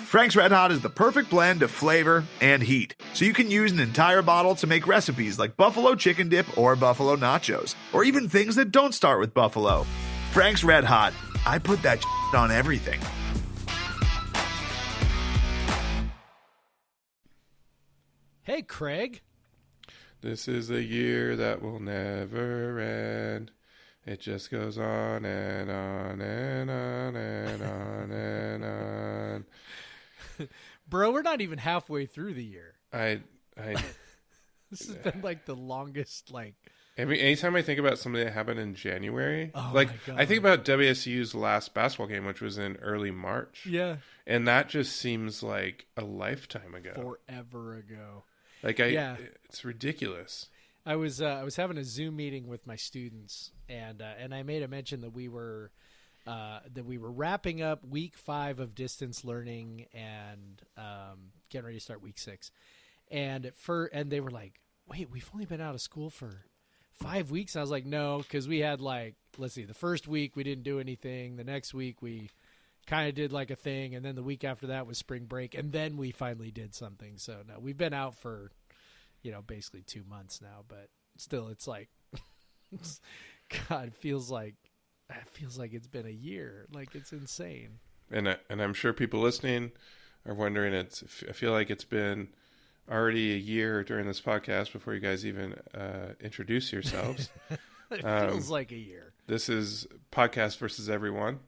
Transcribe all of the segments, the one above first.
Frank's Red Hot is the perfect blend of flavor and heat, so you can use an entire bottle to make recipes like buffalo chicken dip or buffalo nachos, or even things that don't start with buffalo. Frank's Red Hot, I put that on everything. Hey, Craig. This is a year that will never end. It just goes on and on and on and on and on. Bro, we're not even halfway through the year. This has been like the longest, anytime I think about something that happened in January, my God. I think about WSU's last basketball game, which was in early March. Yeah. And that just seems like a lifetime ago. Forever ago. It's ridiculous. I was having a Zoom meeting with my students, and I made a mention that we were wrapping up week 5 of distance learning and getting ready to start week 6. And they were like, "Wait, we've only been out of school for 5 weeks?" And I was like, "No, because we had let's see, the first week we didn't do anything. The next week we kind of did a thing, and then the week after that was spring break, and then we finally did something. So no, we've been out for basically 2 months now, but still, it's God, it feels like it's been a year. It's insane." And I'm sure people listening are wondering. I feel like it's been already a year during this podcast before you guys even introduce yourselves. It feels like a year. This is Podcast versus Everyone.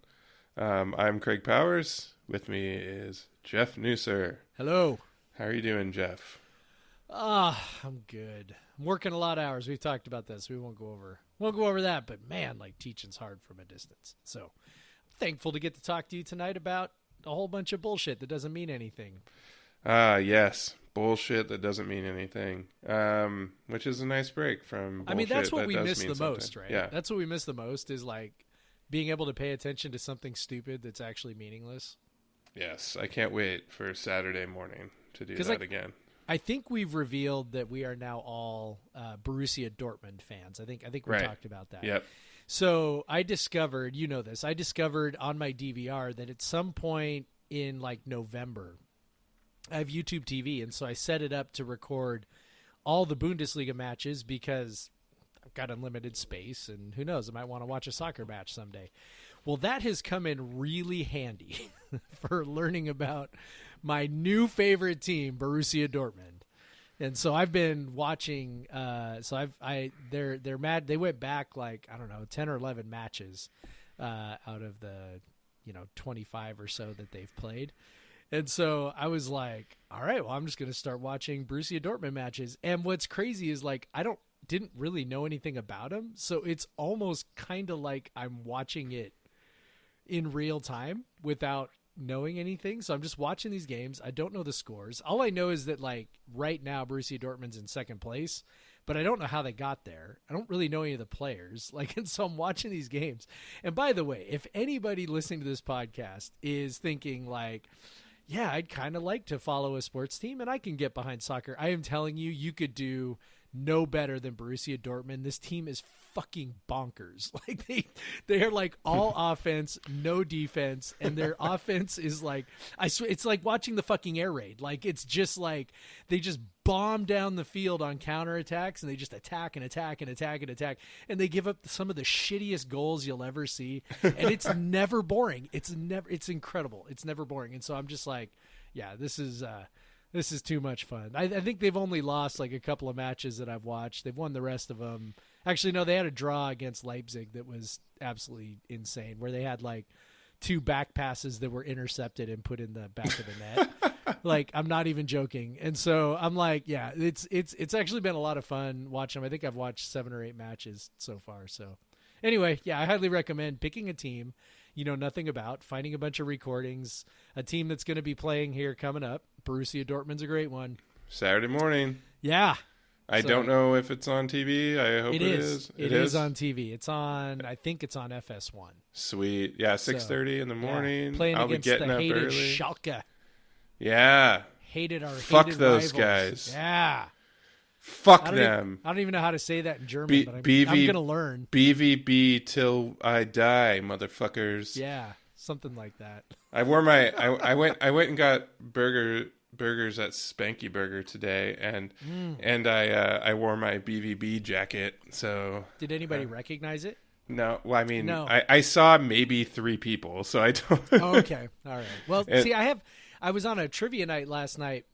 I'm Craig Powers. With me is Jeff Newser. Hello. How are you doing, Jeff? I'm good. I'm working a lot of hours. We've talked about this. We won't go over that, but man, teaching's hard from a distance. So I'm thankful to get to talk to you tonight about a whole bunch of bullshit that doesn't mean anything. Yes. Bullshit that doesn't mean anything. Which is a nice break from bullshit. That's what that we does miss mean the something. most, right? Yeah. That's what we miss the most is being able to pay attention to something stupid that's actually meaningless. Yes. I can't wait for Saturday morning to do that again. I think we've revealed that we are now all Borussia Dortmund fans. I think we talked about that. Yep. So I discovered, I discovered on my DVR that at some point in November, I have YouTube TV, and so I set it up to record all the Bundesliga matches because I've got unlimited space, and who knows, I might want to watch a soccer match someday. Well, that has come in really handy for learning about my new favorite team, Borussia Dortmund. And so I've been watching. They're mad. They went back 10 or 11 matches out of the 25 or so that they've played. And so I was like, all right, well, I'm just going to start watching Borussia Dortmund matches. And what's crazy is didn't really know anything about them. So it's almost kind of like I'm watching it in real time without knowing anything. So I'm just watching these games. I don't know the scores. All I know is that right now Borussia Dortmund's in second place, but I don't know how they got there. I don't really know any of the players. And so I'm watching these games. And by the way, if anybody listening to this podcast is thinking yeah, I'd kind of like to follow a sports team and I can get behind soccer, I am telling you, you could do no better than Borussia Dortmund. This team is fucking bonkers. They are all offense, no defense, and their offense is I swear it's like watching the fucking air raid. It's just they just bomb down the field on counterattacks and they just attack and attack and attack and attack, and they give up some of the shittiest goals you'll ever see, and it's never boring. It's incredible. It's never boring. And so I'm just yeah, this is too much fun. I think they've only lost a couple of matches that I've watched. They've won the rest of them. Actually, no, they had a draw against Leipzig that was absolutely insane, where they had 2 back passes that were intercepted and put in the back of the net. I'm not even joking. And so I'm yeah, it's actually been a lot of fun watching them. I think I've watched 7 or 8 matches so far. So anyway, yeah, I highly recommend picking a team you know nothing about, finding a bunch of recordings, a team that's going to be playing here coming up. Borussia Dortmund's a great one. Saturday morning. Yeah. I don't know if it's on TV. I hope it is. It is on TV. It's on, I think it's on FS1. Sweet. Yeah, 6:30 in the morning. Yeah, playing I'll against be getting the up hated early. Schalke. Yeah. Fuck hated those rivals. guys. Yeah. Fuck them. I don't even know how to say that in German, but I'm going to learn. BVB till I die, motherfuckers. Yeah. something like that. I wore my I went and got burgers at Spanky Burger today, and I wore my BVB jacket. So did anybody recognize it? No, well, I mean, No. I saw maybe 3 people, so I don't. Oh, okay, all right. Well, see, I was on a trivia night last night,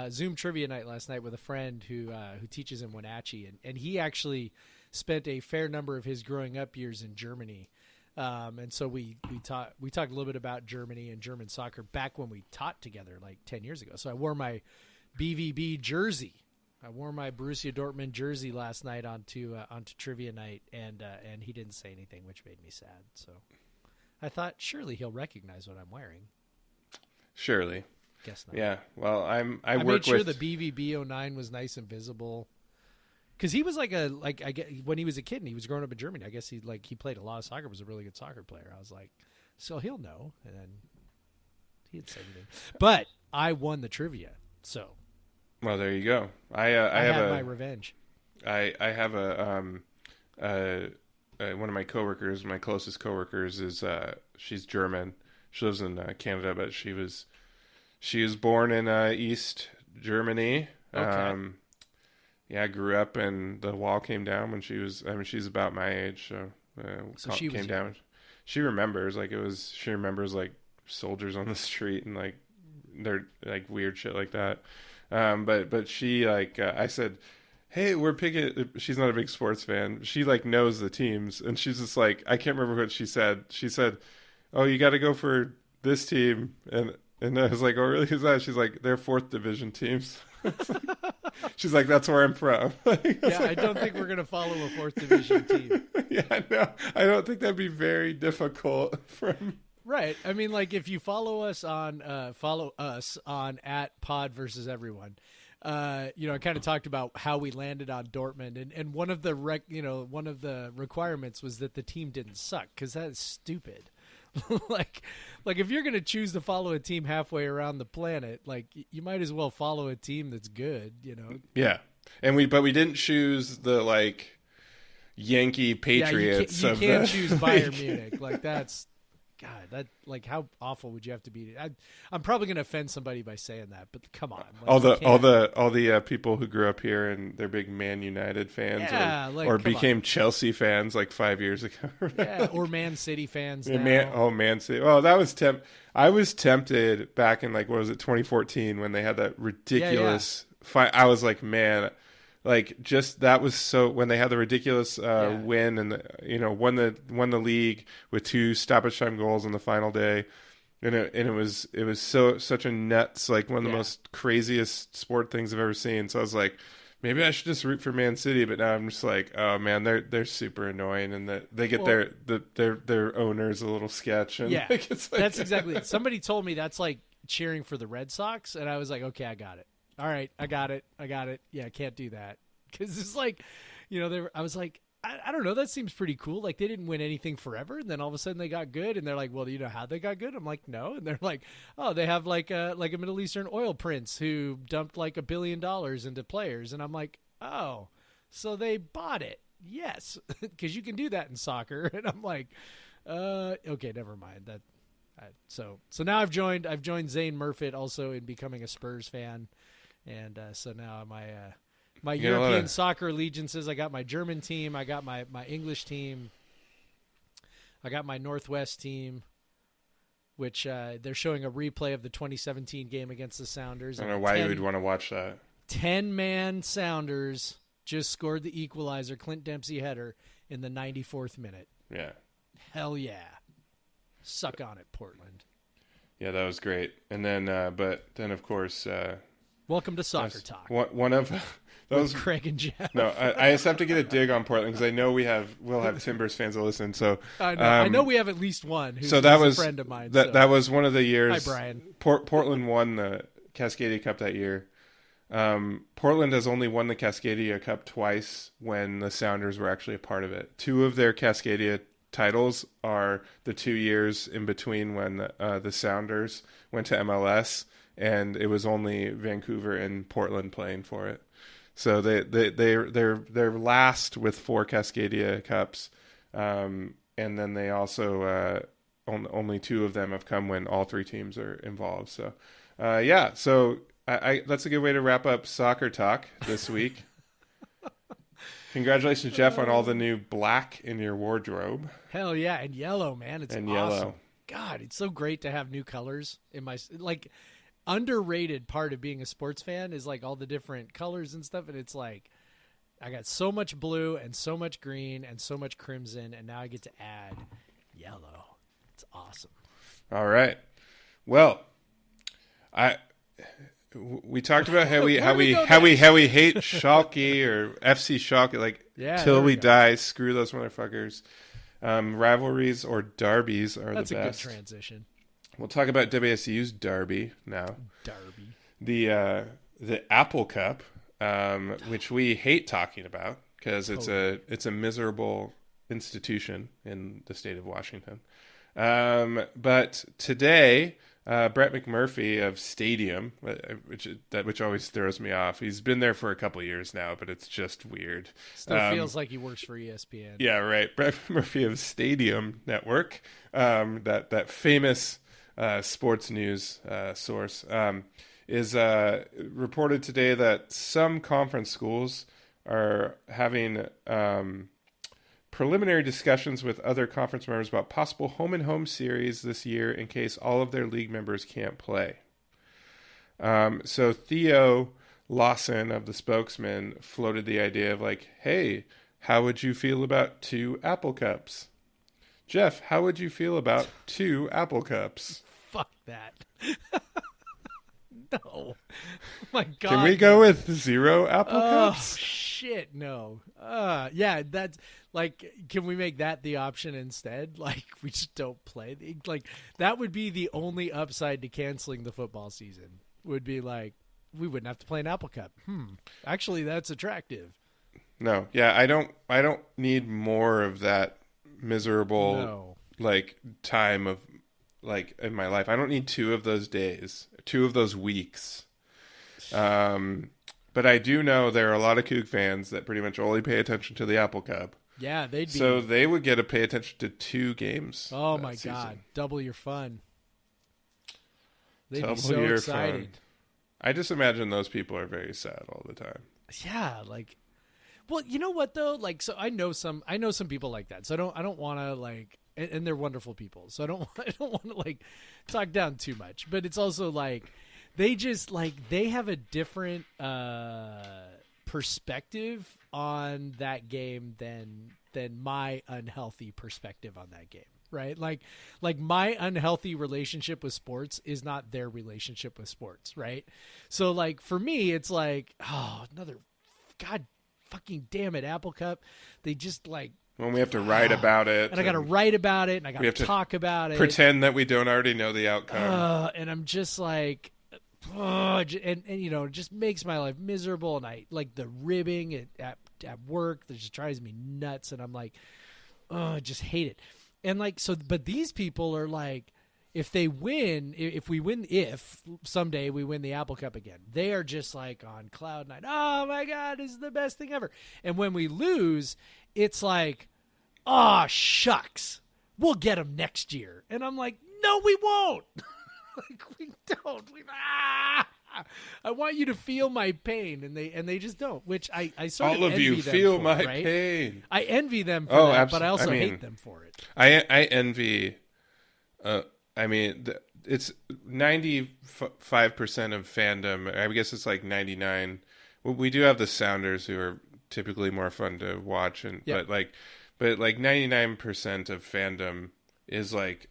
Zoom trivia night last night with a friend who teaches in Wenatchee, and he actually spent a fair number of his growing up years in Germany, and so we talked a little bit about Germany and German soccer back when we taught together like 10 years ago. So I wore my BVB jersey. I wore my Borussia Dortmund jersey last night onto trivia night, and he didn't say anything, which made me sad. So I thought surely he'll recognize what I'm wearing. Surely. Guess not. Yeah. Well, I work made sure with the BVB 09 was nice and visible, because he was I get when he was a kid and he was growing up in Germany. I guess he played a lot of soccer. Was a really good soccer player. I was like, so he'll know, and then he didn't say anything. But I won the trivia, so. Well, there you go. I have my revenge. I have one of my coworkers, my closest coworkers, is she's German. She lives in Canada, but she was born in East Germany. Okay. Yeah, grew up and the wall came down when she was. I mean, she's about my age, so she came down. She remembers She remembers like soldiers on the street and like they're like weird shit like that. But she I said, hey, we're picking. She's not a big sports fan. She like knows the teams, and she's just like, I can't remember what she said. She said, oh, you got to go for this team, and I was like, oh, really? Who's that? She's like, they're 4th division teams. She's like, that's where I'm from. I don't think we're gonna follow a 4th division team. Yeah, no, I don't think that'd be very difficult from. Right. I mean, like if you follow us on at Pod versus Everyone, I kind of talked about how we landed on Dortmund, and one of the requirements was that the team didn't suck, because that is stupid. like if you're gonna choose to follow a team halfway around the planet, like you might as well follow a team that's good. Yeah, and we didn't choose the like Yankee Patriots. You can't choose Bayern Munich. Like that's. God, that like how awful would you have to be? I'm probably going to offend somebody by saying that, but come on. Like, all the people who grew up here and they're big Man United fans, or became Chelsea fans like 5 years ago. Yeah, or Man City fans. Now. Man City. Oh, that was I was tempted back in like what was it 2014 when they had that ridiculous fight. I was like, man. Like just that was so when they had the ridiculous win and won the league with 2 stoppage time goals on the final day, and it was such a nuts, like one of the most craziest sport things I've ever seen. So I was like, maybe I should just root for Man City, but now I'm just like, oh man, they're super annoying, and that they get their owners a little sketch, and that's exactly it. Somebody told me that's like cheering for the Red Sox, and I was like, okay, I got it. All right, I got it. Yeah, I can't do that. Because it's like, I was like, I don't know, that seems pretty cool. Like, they didn't win anything forever, and then all of a sudden they got good, and they're like, well, do you know how they got good? I'm like, no. And they're like, oh, they have like a Middle Eastern oil prince who dumped like $1 billion into players. And I'm like, oh, so they bought it. Yes, because you can do that in soccer. And I'm like, okay, never mind. That. So now I've joined Zane Murfitt also in becoming a Spurs fan. And so now my European soccer allegiances, I got my German team, I got my English team, I got my Northwest team, which they're showing a replay of the 2017 game against the Sounders. I don't know why you would want to watch that. 10-man Sounders just scored the equalizer, Clint Dempsey header, in the 94th minute. Yeah. Hell yeah. Suck on it, Portland. Yeah, that was great. And then, but then of course... Welcome to Soccer Talk. One of those Craig and Jeff. No, I just have to get a dig on Portland because I know we'll have Timbers fans that listen. So I know we have at least one who's that was a friend of mine. That was one of the years. Hi, Brian. Portland won the Cascadia Cup that year. Portland has only won the Cascadia Cup twice when the Sounders were actually a part of it. 2 of their Cascadia titles are the 2 years in between when the Sounders went to MLS. And it was only Vancouver and Portland playing for it, so they're last with 4 Cascadia Cups, and then they also only 2 of them have come when all 3 teams are involved. So, yeah. So that's a good way to wrap up soccer talk this week. Congratulations, Jeff, on all the new black in your wardrobe. Hell yeah, and yellow, man. It's awesome. Yellow. God, it's so great to have new colors in my like. Underrated part of being a sports fan is like all the different colors and stuff, and it's like I got so much blue and so much green and so much crimson, and now I get to add yellow. It's awesome. All right. Well, we talked about how we hate Schalke or FC Schalke, like till we die. Screw those motherfuckers. Rivalries or derbies are the best. That's a good transition. We'll talk about WSU's derby now. Derby. The Apple Cup, which we hate talking about because it's a miserable institution in the state of Washington. But today, Brett McMurphy of Stadium, which always throws me off. He's been there for a couple of years now, but it's just weird. Still feels like he works for ESPN. Yeah, right. Brett McMurphy of Stadium Network, that famous sports news source, is reported today that some conference schools are having preliminary discussions with other conference members about possible home-and-home series this year in case all of their league members can't play. So Theo Lawson of the Spokesman floated the idea of like, hey, how would you feel about 2 Apple Cups? Jeff, how would you feel about 2 Apple Cups? Fuck that. No. Oh my God. Can we go with 0 Apple Cups? Shit, no. Yeah, that's like, can we make that the option instead? Like, we just don't play. Like, that would be the only upside to canceling the football season. Would be like, we wouldn't have to play an Apple Cup. Actually, that's attractive. No, yeah, I don't need more of that miserable like time of like in my life. I don't need 2 of those days, 2 of those weeks. But I do know there are a lot of Coug fans that pretty much only pay attention to the Apple Cup. Yeah, they'd be. So they would get to pay attention to 2 games. Oh my season. God, double your fun. They'd be so excited. Fun. I just imagine those people are very sad all the time. Yeah, like, well, you know what though? Like, so I know some people like that. So I don't want to like, and they're wonderful people. So I don't want to like talk down too much. But it's also like they just like they have a different perspective on that game than my unhealthy perspective on that game. Right? Like my unhealthy relationship with sports is not their relationship with sports, right? So like for me, it's like, oh, another God fucking damn it, Apple Cup. They just like when we have to write about it. And I got to write about it and I got to talk about it. Pretend that we don't already know the outcome. And I'm just like and you know, it just makes my life miserable, and I like the ribbing at work that just drives me nuts, and I'm like, I just hate it. And like, so, but these people are like, if someday we win the Apple Cup again, they are just like on cloud 9. Oh my God, this is the best thing ever. And when we lose, it's like, oh, shucks, we'll get them next year. And I'm like, no, we won't. Like, we don't. I want you to feel my pain, and they just don't. Which I sort of envy them. All of you feel my pain. I envy them for that, but I also hate them for it. I envy. It's 95% of fandom. I guess it's like 99. Well, we do have the Sounders who are typically more fun to watch, and but 99% of fandom is like.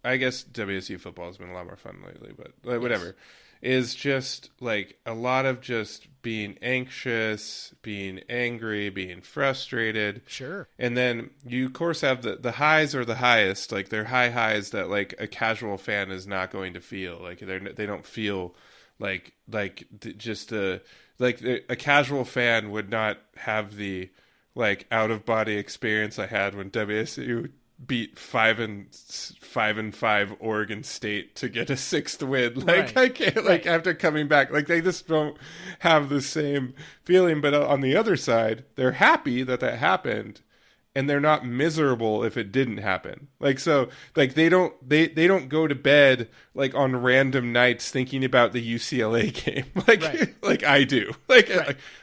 I guess WSU football has been a lot more fun lately, but like, whatever. Is just like a lot of just being anxious, being angry, being frustrated. Sure. And then you, of course, have the highs are the highest. Like they're high highs that like a casual fan is not going to feel. Like they don't feel a casual fan would not have the like out of body experience I had when WSU beat 5-5 Oregon State to get a 6th win. Like right. I can't like after coming back, like they just don't have the same feeling. But on the other side, they're happy that happened, and they're not miserable if it didn't happen. Like, so like they don't go to bed like on random nights thinking about the UCLA game. Like, right. like I do. Like,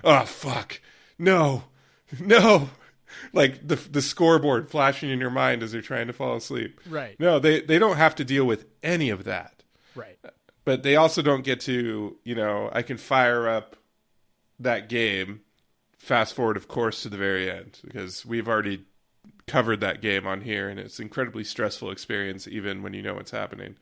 oh fuck. No. Like the scoreboard flashing in your mind as you're trying to fall asleep. Right. No, they don't have to deal with any of that. Right. But they also don't get to, I can fire up that game, fast forward, of course, to the very end, because we've already covered that game on here, and it's an incredibly stressful experience even when you know what's happening.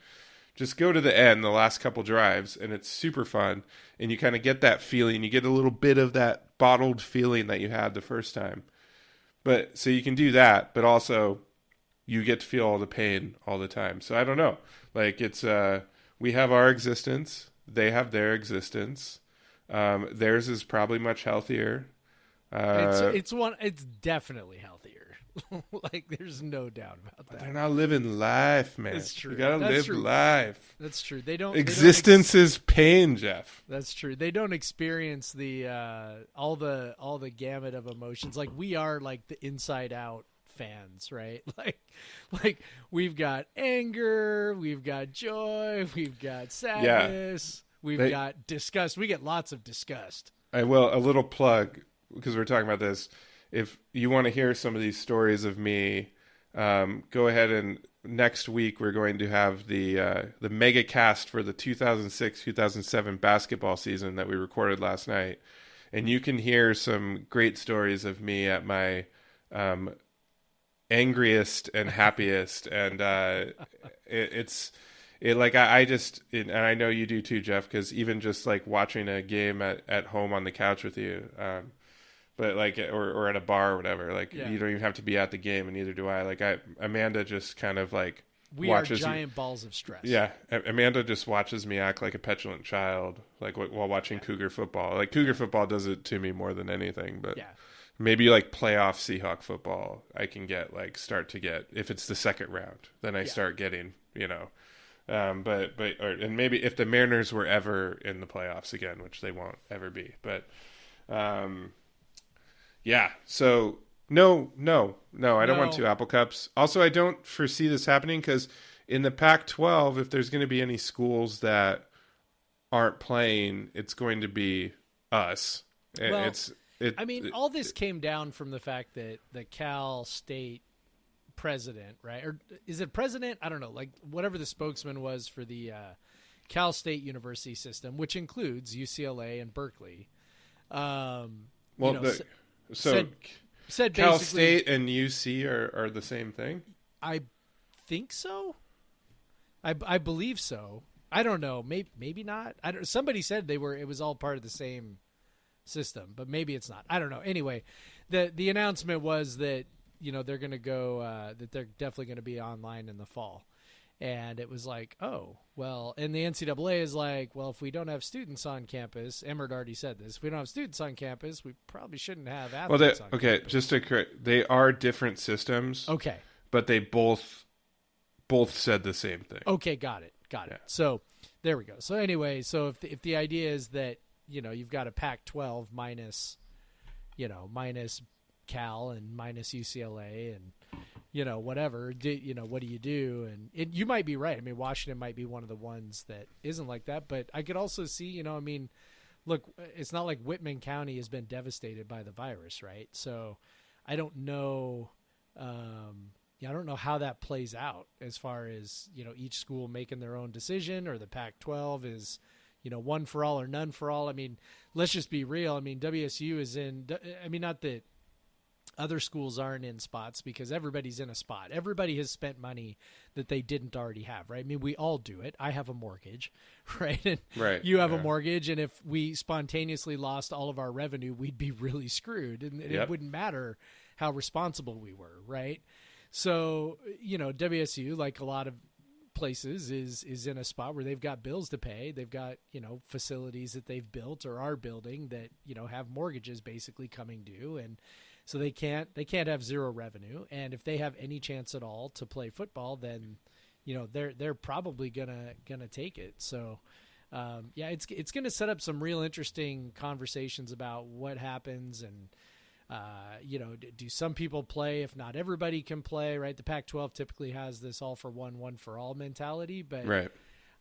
Just go to the end, the last couple drives, and it's super fun, and you kind of get that feeling. You get a little bit of that bottled feeling that you had the first time. But so you can do that, but also you get to feel all the pain all the time. So I don't know. Like, it's we have our existence, they have their existence. Theirs is probably much healthier. It's definitely healthier. Like, there's no doubt about that. They're not living life, man. That's true. You gotta live life. That's true. Existence is pain, Jeff. That's true. They don't experience the all the gamut of emotions. Like, we are like the inside out fans, right? Like we've got anger, we've got joy, we've got sadness, we've got disgust. We get lots of disgust. A little plug, because we're talking about this. If you want to hear some of these stories of me, go ahead, and next week we're going to have the mega cast for the 2006-2007 basketball season that we recorded last night, and you can hear some great stories of me at my angriest and happiest, and and I know you do too, Jeff, because even just like watching a game at home on the couch with you. But like, or at a bar or whatever, like you don't even have to be at the game, and neither do I. Like, Amanda just kind of like watches are giant balls of stress. Yeah, Amanda just watches me act like a petulant child, like while watching Cougar football. Like, Cougar football does it to me more than anything. But maybe like playoff Seahawk football, I can start to get, if it's the second round, then I start getting, and maybe if the Mariners were ever in the playoffs again, which they won't ever be, but. Yeah, so no, I don't want 2 Apple Cups. Also, I don't foresee this happening, because in the Pac-12, if there's going to be any schools that aren't playing, it's going to be us. Well, all this came down from the fact that the Cal State president, right? Or is it president? I don't know. Like, whatever the spokesman was for the Cal State University system, which includes UCLA and Berkeley. Said Cal State and UC are the same thing? I think so. I believe so. I don't know. Maybe not. Somebody said it was all part of the same system, but maybe it's not. I don't know. Anyway, the announcement was that they're going to go that they're definitely going to be online in the fall. And it was like, oh, well, and the NCAA is like, well, if we don't have students on campus, Emmert already said this, if we don't have students on campus, we probably shouldn't have athletes on campus. Okay, just to correct, they are different systems. Okay. But they both said the same thing. Okay, got it. Yeah. So there we go. So anyway, so if the idea is that, you've got a Pac-12 minus Cal and minus UCLA and, whatever, what do you do? And you might be right. I mean, Washington might be one of the ones that isn't like that, but I could also see, look, it's not like Whitman County has been devastated by the virus, right? So I don't know, I don't know how that plays out as far as, each school making their own decision, or the Pac-12 is, one for all or none for all. I mean, let's just be real. I mean, WSU is not that other schools aren't in spots, because everybody's in a spot. Everybody has spent money that they didn't already have, right? I mean, we all do it. I have a mortgage, right? And you have a mortgage, and if we spontaneously lost all of our revenue, we'd be really screwed, and it wouldn't matter how responsible we were, right? So, WSU, like a lot of places, is in a spot where they've got bills to pay. They've got, facilities that they've built or are building that, have mortgages basically coming due, and so they can't have zero revenue. And if they have any chance at all to play football, then, they're probably gonna take it. So, it's gonna set up some real interesting conversations about what happens. And Do some people play if not everybody can play, right? The Pac-12 typically has this all for one for all mentality, but right.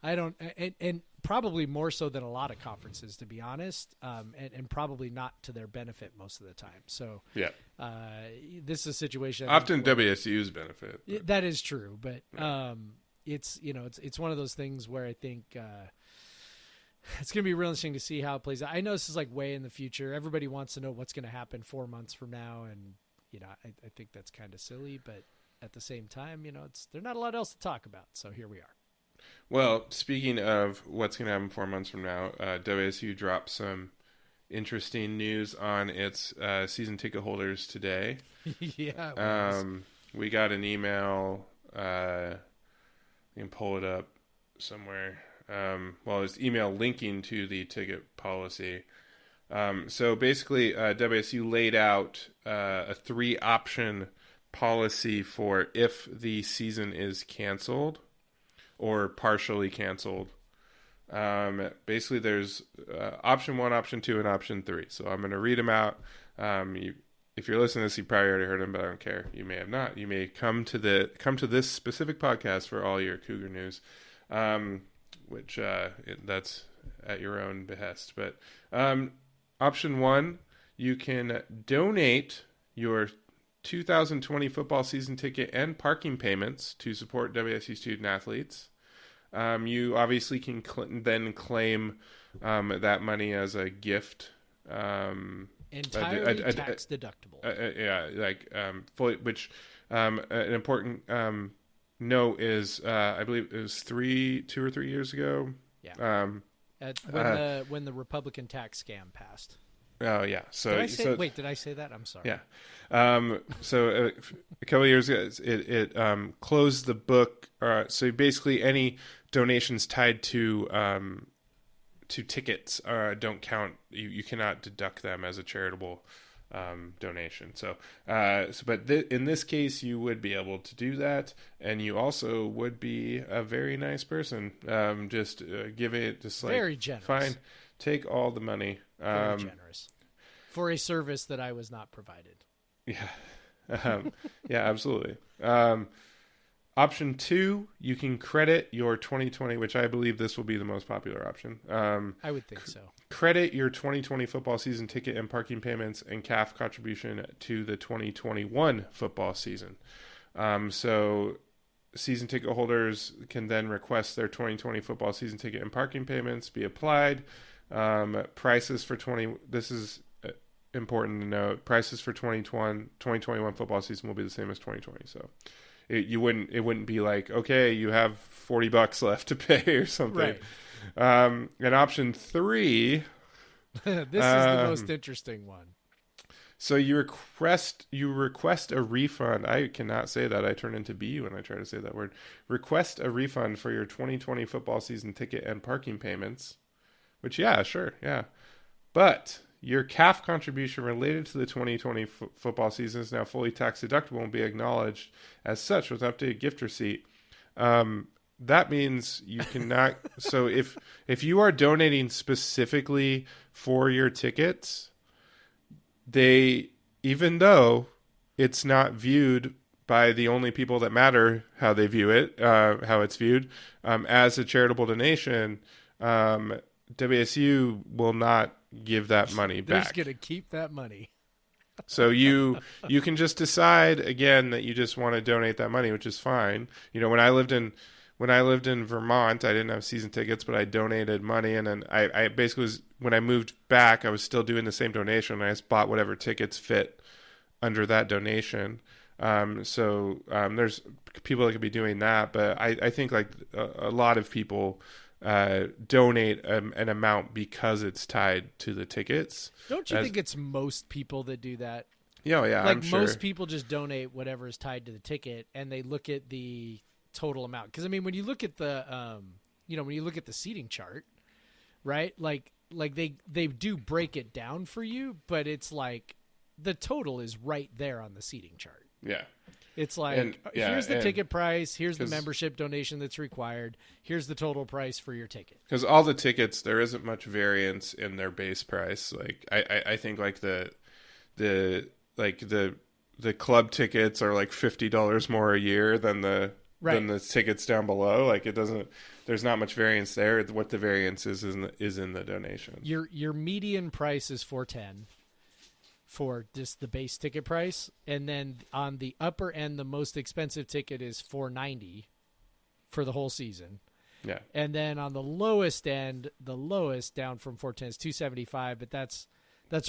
I don't, and probably more so than a lot of conferences, to be honest, and probably not to their benefit most of the time. So yeah, this is a situation. Often WSU's benefit. But that is true, but it's one of those things where I think it's going to be real interesting to see how it plays out. I know this is like way in the future. Everybody wants to know what's going to happen 4 months from now, and I think that's kind of silly, but at the same time, there's not a lot else to talk about. So here we are. Well, speaking of what's going to happen 4 months from now, WSU dropped some interesting news on its season ticket holders today. Yeah. We got an email. I can pull it up somewhere. It's email linking to the ticket policy. So basically, WSU laid out a 3-option policy for if the season is canceled or partially canceled. Basically, there's option 1, option 2, and option 3. So I'm going to read them out. If you're listening to this, you probably already heard them, but I don't care. You may have not. You may come to this specific podcast for all your Cougar news. Which that's at your own behest. But option 1, you can donate your 2020 football season ticket and parking payments to support WSU student athletes. You obviously can then claim that money as a gift. Entirely tax deductible. Fully, which an important note is I believe it was 2 or 3 years ago. Yeah. When the Republican tax scam passed. Oh yeah. So did I say that? I'm sorry. Yeah. So a couple of years ago, it closed the book. So basically, any donations tied to tickets don't count. You cannot deduct them as a charitable donation. In this case, you would be able to do that, and you also would be a very nice person. Give it very generous. Fine, take all the money. Very generous for a service that I was not provided. Yeah, yeah, absolutely. Option 2, you can credit your 2020, which I believe this will be the most popular option. I would think so. Credit your 2020 football season ticket and parking payments and CAF contribution to the 2021 football season. So season ticket holders can then request their 2020 football season ticket and parking payments be applied. Prices for this is important to note. Prices for 2021 football season will be the same as 2020. So it wouldn't be like, okay, you have $40 left to pay or something. Right. And option 3, this is the most interesting one. So you request a refund. I cannot say that. I turn into BU when I try to say that word. Request a refund for your 2020 football season ticket and parking payments. Which, yeah, sure, yeah. But your CAF contribution related to the 2020 football season is now fully tax deductible and be acknowledged as such with updated gift receipt. That means you cannot. So if you are donating specifically for your tickets, even though it's not viewed by the only people that matter how they view it, how it's viewed as a charitable donation, WSU will not give that money back. They're going to keep that money. So you can just decide again that you just want to donate that money, which is fine. When I lived in Vermont, I didn't have season tickets, but I donated money, and then I basically was, when I moved back, I was still doing the same donation. I just bought whatever tickets fit under that donation. There's people that could be doing that, but I think like a lot of people donate an amount because it's tied to the tickets. Don't you think it's most people that do that? Yeah, yeah. Like I'm sure. Most people just donate whatever is tied to the ticket, and they look at the total amount. Because I mean, when you look at the, when you look at the seating chart, right? Like they do break it down for you, but it's like the total is right there on the seating chart. Yeah. It's like, here's the ticket price, here's the membership donation that's required, here's the total price for your ticket. Because all the tickets, there isn't much variance in their base price. Like I think like the the club tickets are like $50 more a year than the tickets down below. Like it doesn't. There's not much variance there. What the variance is in the donation. Your median price is $410 for just the base ticket price, and then on the upper end, the most expensive ticket is $490 for the whole season. Yeah, and then on the lowest end, the lowest down from $410 is $275, but that's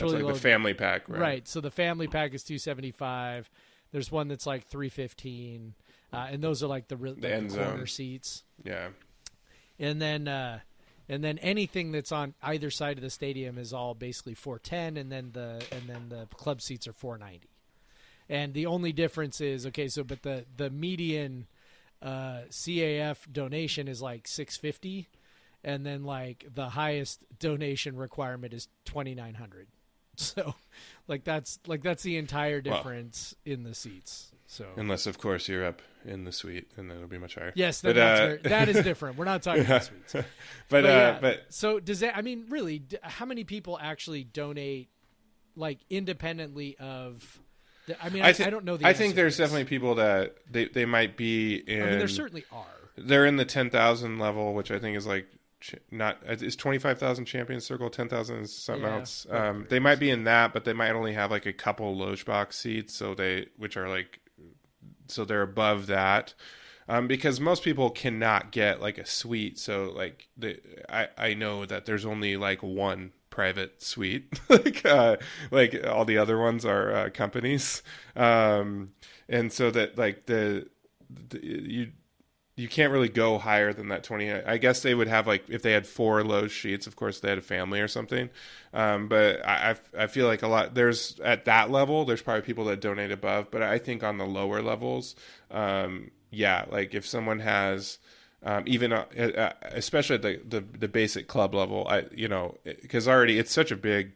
really like low. The family pack, right? Right. So the family pack is $275. There's one that's like $315, and those are like the end zone corner seats. Yeah. And then anything that's on either side of the stadium is all basically $410, and then the club seats are $490. And the only difference is but the median CAF donation is like $650, and then like the highest donation requirement is $2,900. So like that's the entire difference in the seats. So unless of course you're up in the suite, and then it'll be much higher. Yes, that is different. We're not talking about suites. But so does that? I mean, really, how many people actually donate like independently of? I don't know. I think there's definitely people that they might be in. I mean, there certainly are. They're in the 10,000 level, which I think is like is 25,000 Champions Circle, 10,000 is something else. They might be in that, but they might only have like a couple loge box seats, so they're above that. Because most people cannot get like a suite, so like I know that there's only like one private suite, like all the other ones are companies, and so that like you can't really go higher than that 20. I guess they would have like if they had 4 loge sheets, of course they had a family or something, but I feel like a lot there's at that level there's probably people that donate above, but I think on the lower levels, like if someone has even especially at the basic club level, because already it's such a big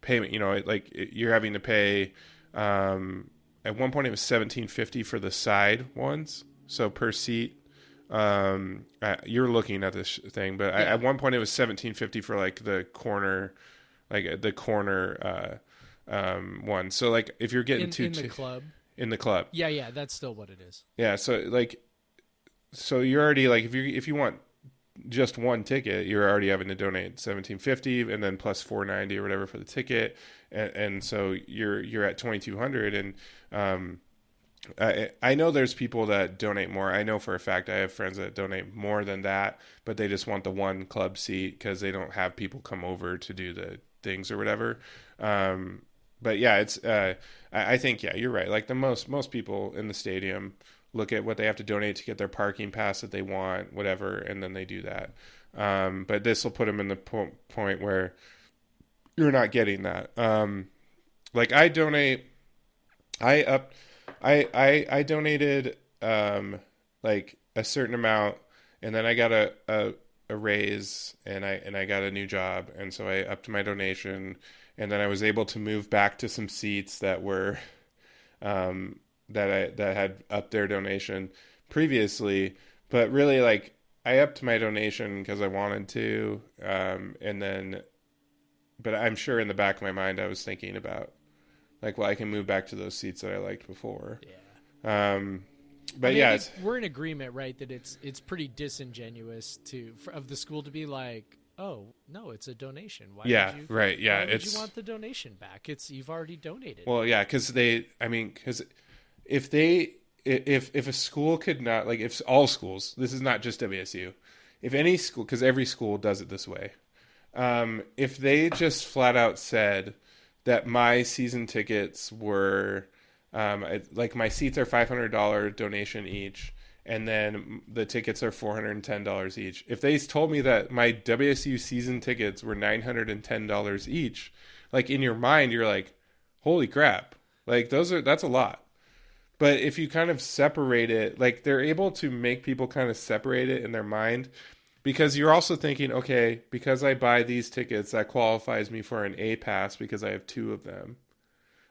payment, like you're having to pay at one point it was $1,750 for the side ones, so per seat. You're looking at this thing, but at one point it was $1,750 for like the corner one. So like if you're getting in the club, yeah, that's still what it is. Yeah, so you're already like if you want just one ticket, you're already having to donate $1,750 and then plus $490 or whatever for the ticket, and so you're at $2,200. And I know there's people that donate more. I know for a fact I have friends that donate more than that, but they just want the one club seat because they don't have people come over to do the things or whatever. But yeah, it's I think you're right. Like the most people in the stadium look at what they have to donate to get their parking pass that they want, whatever, and then they do that. But this will put them in the point where you're not getting that. Like I donated like a certain amount, and then I got a raise, and I got a new job, and so I upped my donation, and then I was able to move back to some seats that were that had upped their donation previously, but really like I upped my donation because I wanted to, but I'm sure in the back of my mind I was thinking about like, well, I can move back to those seats that I liked before. Yeah. But we're in agreement, right, that it's pretty disingenuous of the school to be like, oh no, it's a donation. Why would you want the donation back? You've already donated. Well, yeah, because if a school could not, like if all schools, this is not just WSU, if any school, because every school does it this way, if they just flat out said that my season tickets were like my seats are $500 donation each, and then the tickets are $410 each. If they told me that my WSU season tickets were $910 each, like in your mind you're like, holy crap, like that's a lot. But if you kind of separate it, like they're able to make people kind of separate it in their mind, because you're also thinking, okay, because I buy these tickets, that qualifies me for an A pass because I have 2 of them.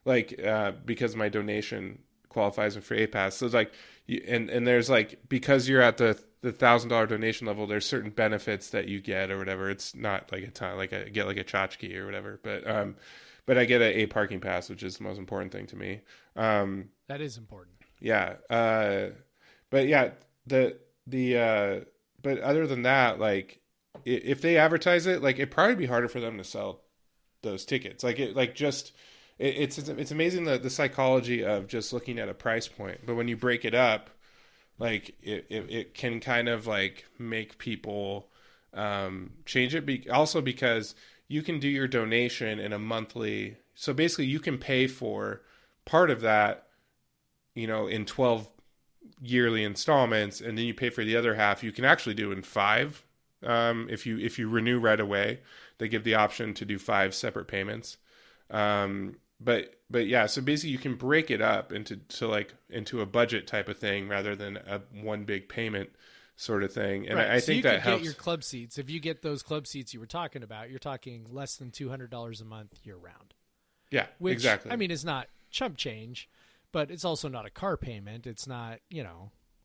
Like, because my donation qualifies me for A pass. So it's like, and there's like, because you're at the $1,000 donation level, there's certain benefits that you get or whatever. It's not like a ton, like I get like a tchotchke or whatever. But but I get a parking pass, which is the most important thing to me. That is important. Yeah. But yeah, but other than that, like if they advertise it, like it'd probably be harder for them to sell those tickets. It's amazing the psychology of just looking at a price point. But when you break it up, like it can kind of like make people change it. Also because you can do your donation in a monthly. So basically you can pay for part of that, in 12 yearly installments, and then you pay for the other half. You can actually do in 5. If you renew right away, they give the option to do 5 separate payments. But yeah, so basically you can break it up into a budget type of thing rather than a one big payment sort of thing. And right. I think that helps. Get your club seats. If you get those club seats you were talking about, you're talking less than $200 a month year round. Yeah, which, exactly. I mean, it's not chump change, but it's also not a car payment. It's not,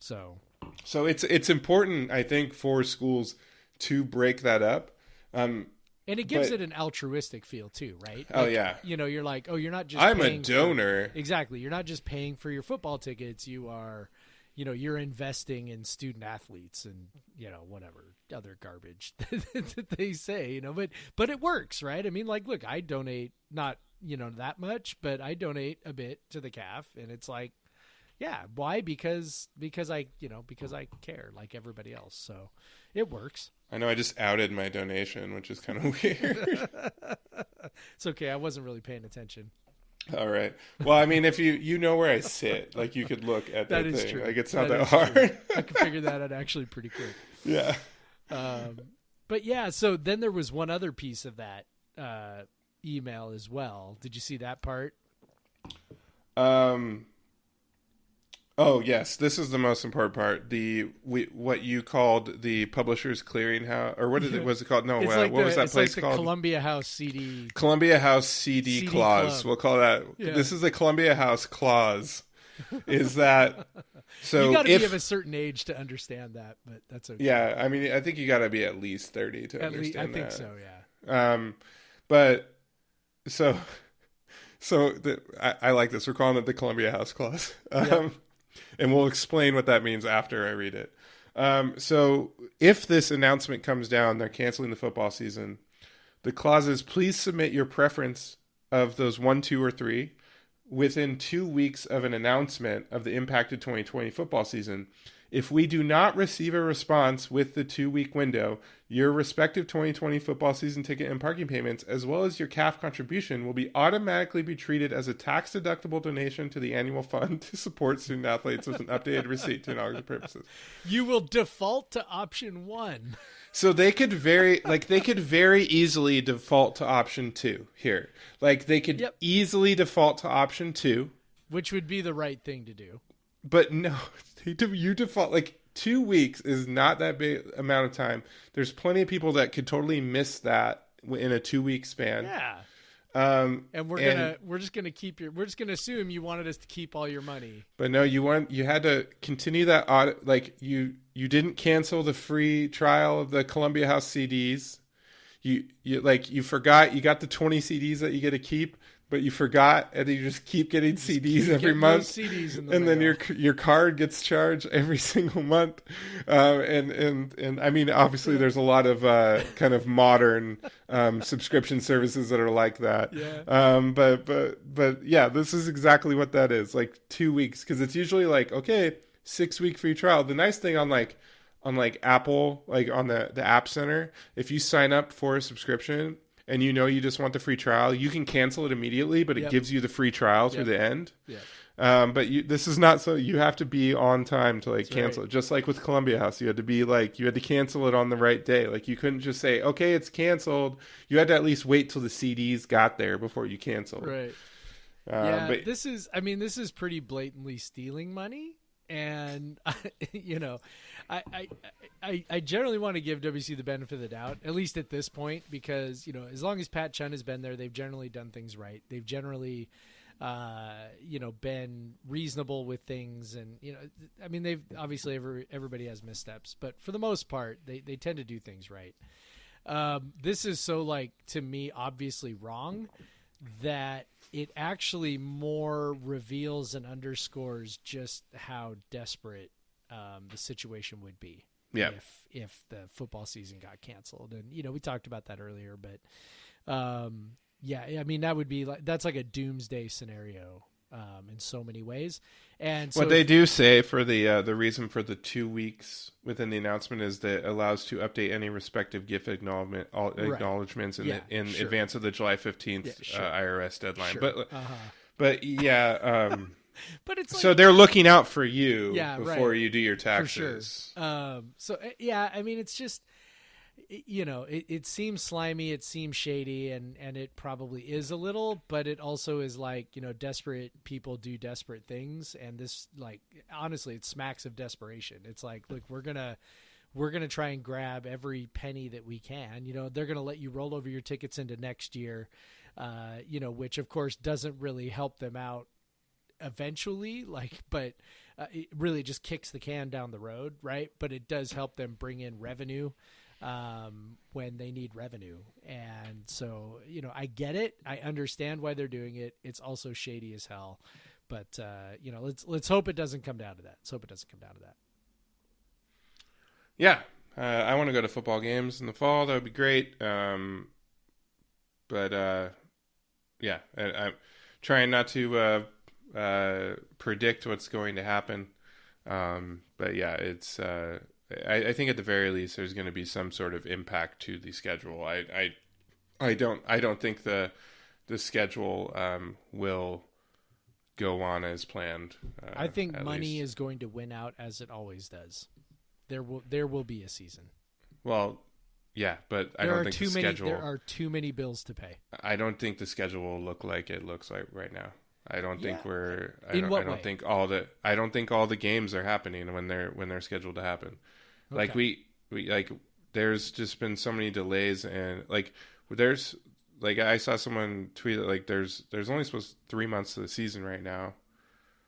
so. So it's important, I think, for schools to break that up. And it gives it an altruistic feel too, right? Oh, yeah. You're like, oh, you're not just I'm a donor. Exactly. You're not just paying for your football tickets. You are, you're investing in student athletes and, whatever other garbage that they say, but it works, right? I mean, like, look, I donate not, that much, but I donate a bit to the CAF, and it's like, yeah, why? Because I care like everybody else. So it works. I know I just outed my donation, which is kind of weird. It's okay. I wasn't really paying attention. All right. Well, I mean, if you know where I sit, like you could look at that is thing. True. Like it's not that hard. I can figure that out actually pretty quick. Yeah. But yeah, so then there was one other piece of that email as well. Did you see that part? Oh yes, this is the most important part. What you called the Publishers Clearinghouse, or was it called? No, what was that place called? Columbia House CD. Columbia House CD clause. Club. We'll call that. Yeah. This is the Columbia House clause. Is that so? You got to be of a certain age to understand that, but that's okay. Yeah, I mean, I think you got to be at least 30 to understand that. I think so. Yeah. But so I like this. We're calling it the Columbia House clause. And we'll explain what that means after I read it. So if this announcement comes down, they're canceling the football season. The clause is, please submit your preference of those 1, 2, or 3 within 2 weeks of an announcement of the impacted 2020 football season. If we do not receive a response with the 2-week window, your respective 2020 football season ticket and parking payments, as well as your CAF contribution, will be automatically be treated as a tax-deductible donation to the annual fund to support student athletes with an updated receipt to inaugural purposes. You will default to option 1. So they could very easily default to option 2 here. Like they could easily default to option 2, which would be the right thing to do. But no, you default, like 2 weeks is not that big amount of time. There's plenty of people that could totally miss that in a 2-week span. Yeah. And we're just gonna assume you wanted us to keep all your money. But no, you had to continue that audit. Like you didn't cancel the free trial of the Columbia House CDs. You forgot you got the 20 CDs that you get to keep. But you forgot, and you just keep getting CDs every month, CDs in the and mail. Then your card gets charged every single month. And I mean, obviously, there's a lot of kind of modern subscription services that are like that. Yeah. But yeah, this is exactly what that is. Like 2 weeks, because it's usually like 6-week free trial. The nice thing on Apple, like on the App Center, if you sign up for a subscription and you just want the free trial, you can cancel it immediately, but it gives you the free trial through the end. Yeah. But this is not so. You have to be on time to cancel it. Just like with Columbia House, you had to cancel it on the right day. Like you couldn't just say, okay, it's canceled. You had to at least wait till the CDs got there before you canceled. Right. But this is pretty blatantly stealing money. And I generally want to give WC the benefit of the doubt, at least at this point, because as long as Pat Chun has been there, they've generally done things right. They've generally been reasonable with things, and I mean, they've obviously everybody has missteps, but for the most part, they tend to do things right. This is so to me obviously wrong that it actually more reveals and underscores just how desperate the situation would be if the football season got canceled. And, we talked about that earlier, but I mean, that's like a doomsday scenario in so many ways. And so what they do say for the reason for the 2 weeks within the announcement is that it allows to update any respective gift acknowledgments in advance of the July 15th IRS deadline. Sure. But yeah, but it's like, so they're looking out for you before you do your taxes. For sure. I mean, it's just, it seems slimy, it seems shady, and it probably is a little, but it also is like, desperate people do desperate things. And this, like, honestly, it smacks of desperation. It's like, look, we're going to try and grab every penny that we can. They're going to let you roll over your tickets into next year, which of course doesn't really help them out eventually, but it really just kicks the can down the road, right? But it does help them bring in revenue when they need revenue. And so, I get it. I understand why they're doing it. It's also shady as hell. But, let's hope it doesn't come down to that. Yeah. I want to go to football games in the fall. That would be great. I'm trying not to predict what's going to happen. But yeah, it's I think at the very least there's going to be some sort of impact to the schedule. I don't think the schedule will go on as planned. I think money is going to win out, as it always does. There will be a season. Well, yeah, but I don't think the schedule. There are too many bills to pay. I don't think the schedule will look like it looks like right now. I don't think I don't think all the games are happening when they're scheduled to happen. Okay. Like we there's just been so many delays, and there's I saw someone tweet that there's only supposed 3 months of the season right now,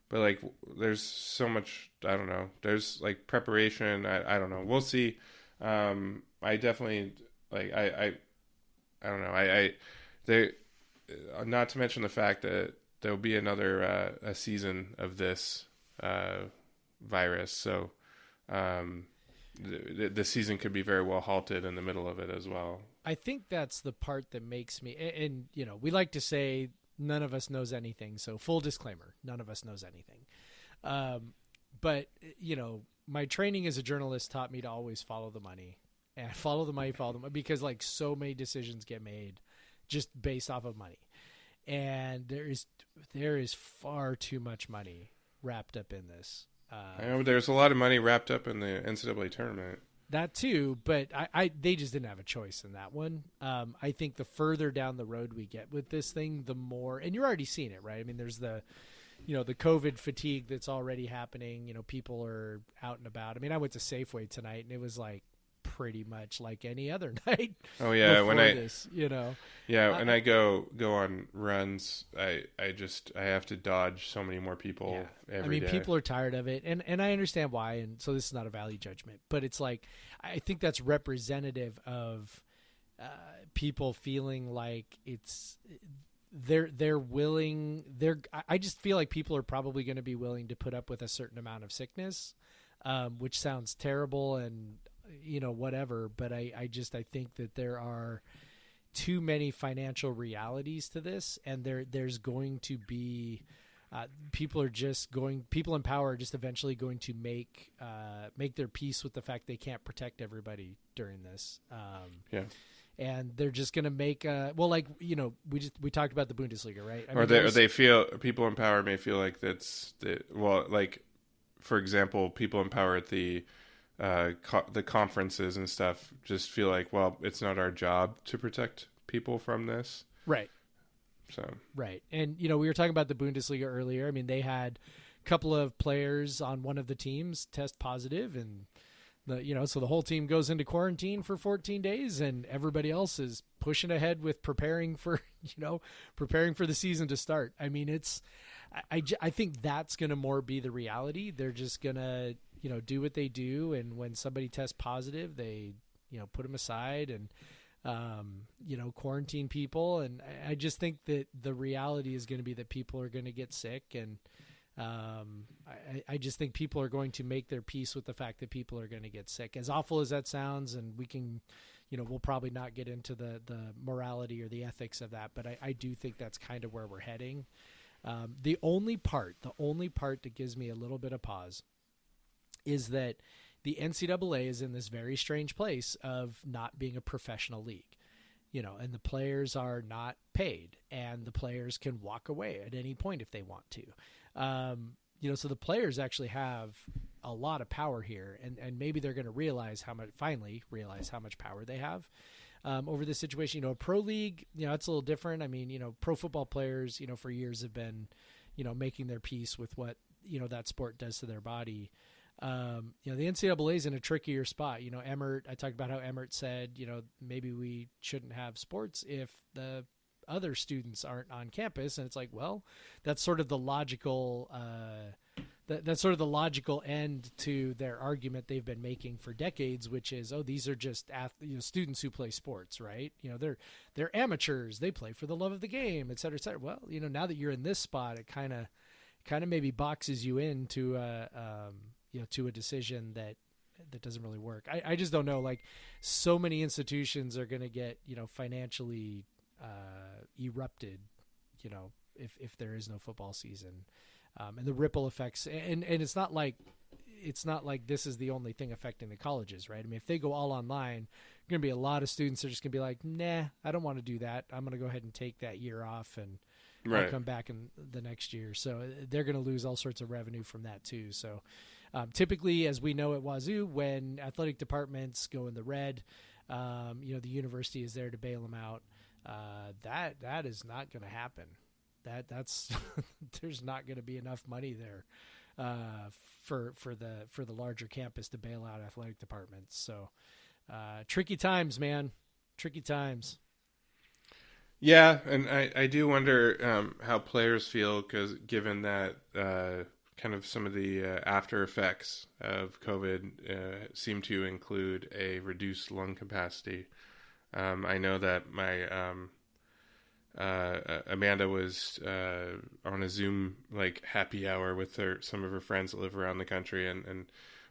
but there's so much, I don't know. There's preparation. I don't know. We'll see. I definitely I don't know. They not to mention the fact that there'll be another a season of this virus, so the season could be very well halted in the middle of it as well. I think that's the part that makes me, and we like to say none of us knows anything, so full disclaimer, none of us knows anything. But my training as a journalist taught me to always follow the money, because so many decisions get made just based off of money. And there is far too much money wrapped up in this. I know there's a lot of money wrapped up in the NCAA tournament. That too, but they just didn't have a choice in that one. I think the further down the road we get with this thing, the more, and you're already seeing it, right? I mean, there's the COVID fatigue that's already happening. People are out and about. I mean, I went to Safeway tonight, and it was pretty much like any other night. Oh yeah, when I when I go on runs, I have to dodge so many more people every day. People are tired of it, and I understand why, and so this is not a value judgment, but it's I think that's representative of people feeling like they're willing. I just feel like people are probably going to be willing to put up with a certain amount of sickness, which sounds terrible and whatever, but I think that there are too many financial realities to this, and there's going to be people in power are just eventually going to make their peace with the fact they can't protect everybody during this. And they're just going to make we talked about the Bundesliga, right? They feel, people in power may feel like for example, people in power at the conferences and stuff just feel like, well, it's not our job to protect people from this. Right. So. Right. And, we were talking about the Bundesliga earlier. I mean, they had a couple of players on one of the teams test positive, and so the whole team goes into quarantine for 14 days, and everybody else is pushing ahead with preparing for the season to start. I mean, I think that's going to more be the reality. They're just going to, do what they do. And when somebody tests positive, they, put them aside. And quarantine people. And I just think that the reality is going to be that people are going to get sick. And I just think people are going to make their peace with the fact that people are going to get sick. As awful as that sounds, and we can, we'll probably not get into the morality or the ethics of that, but I do think that's kind of where we're heading. The only part that gives me a little bit of pause is that the NCAA is in this very strange place of not being a professional league, and the players are not paid, and the players can walk away at any point if they want to. So the players actually have a lot of power here, and maybe they're going to finally realize how much power they have over this situation. A pro league, it's a little different. I mean, pro football players, for years have been, making their peace with what, that sport does to their body. The NCAA is in a trickier spot. I talked about how Emmert said, maybe we shouldn't have sports if the other students aren't on campus. And it's like, well, that's sort of the logical, that's sort of the logical end to their argument they've been making for decades, which is, these are just students who play sports, right? They're amateurs. They play for the love of the game, et cetera, et cetera. Well, now that you're in this spot, it kind of maybe boxes you into to a decision that doesn't really work. I just don't know. Like, so many institutions are going to get, financially erupted, if there is no football season. And the ripple effects, and it's not like this is the only thing affecting the colleges, right? I mean, if they go all online, going to be a lot of students that are just going to be like, nah, I don't want to do that. I'm going to go ahead and take that year off, and I'll come back in the next year. So they're going to lose all sorts of revenue from that too. So typically, as we know at Wazoo, when athletic departments go in the red, the university is there to bail them out. That is not going to happen. That's there's not going to be enough money there for the larger campus to bail out athletic departments. So tricky times, man. Tricky times. Yeah, and I do wonder how players feel, because given that kind of some of the after effects of COVID seem to include a reduced lung capacity. I know that my Amanda was on a Zoom happy hour with some of her friends that live around the country, and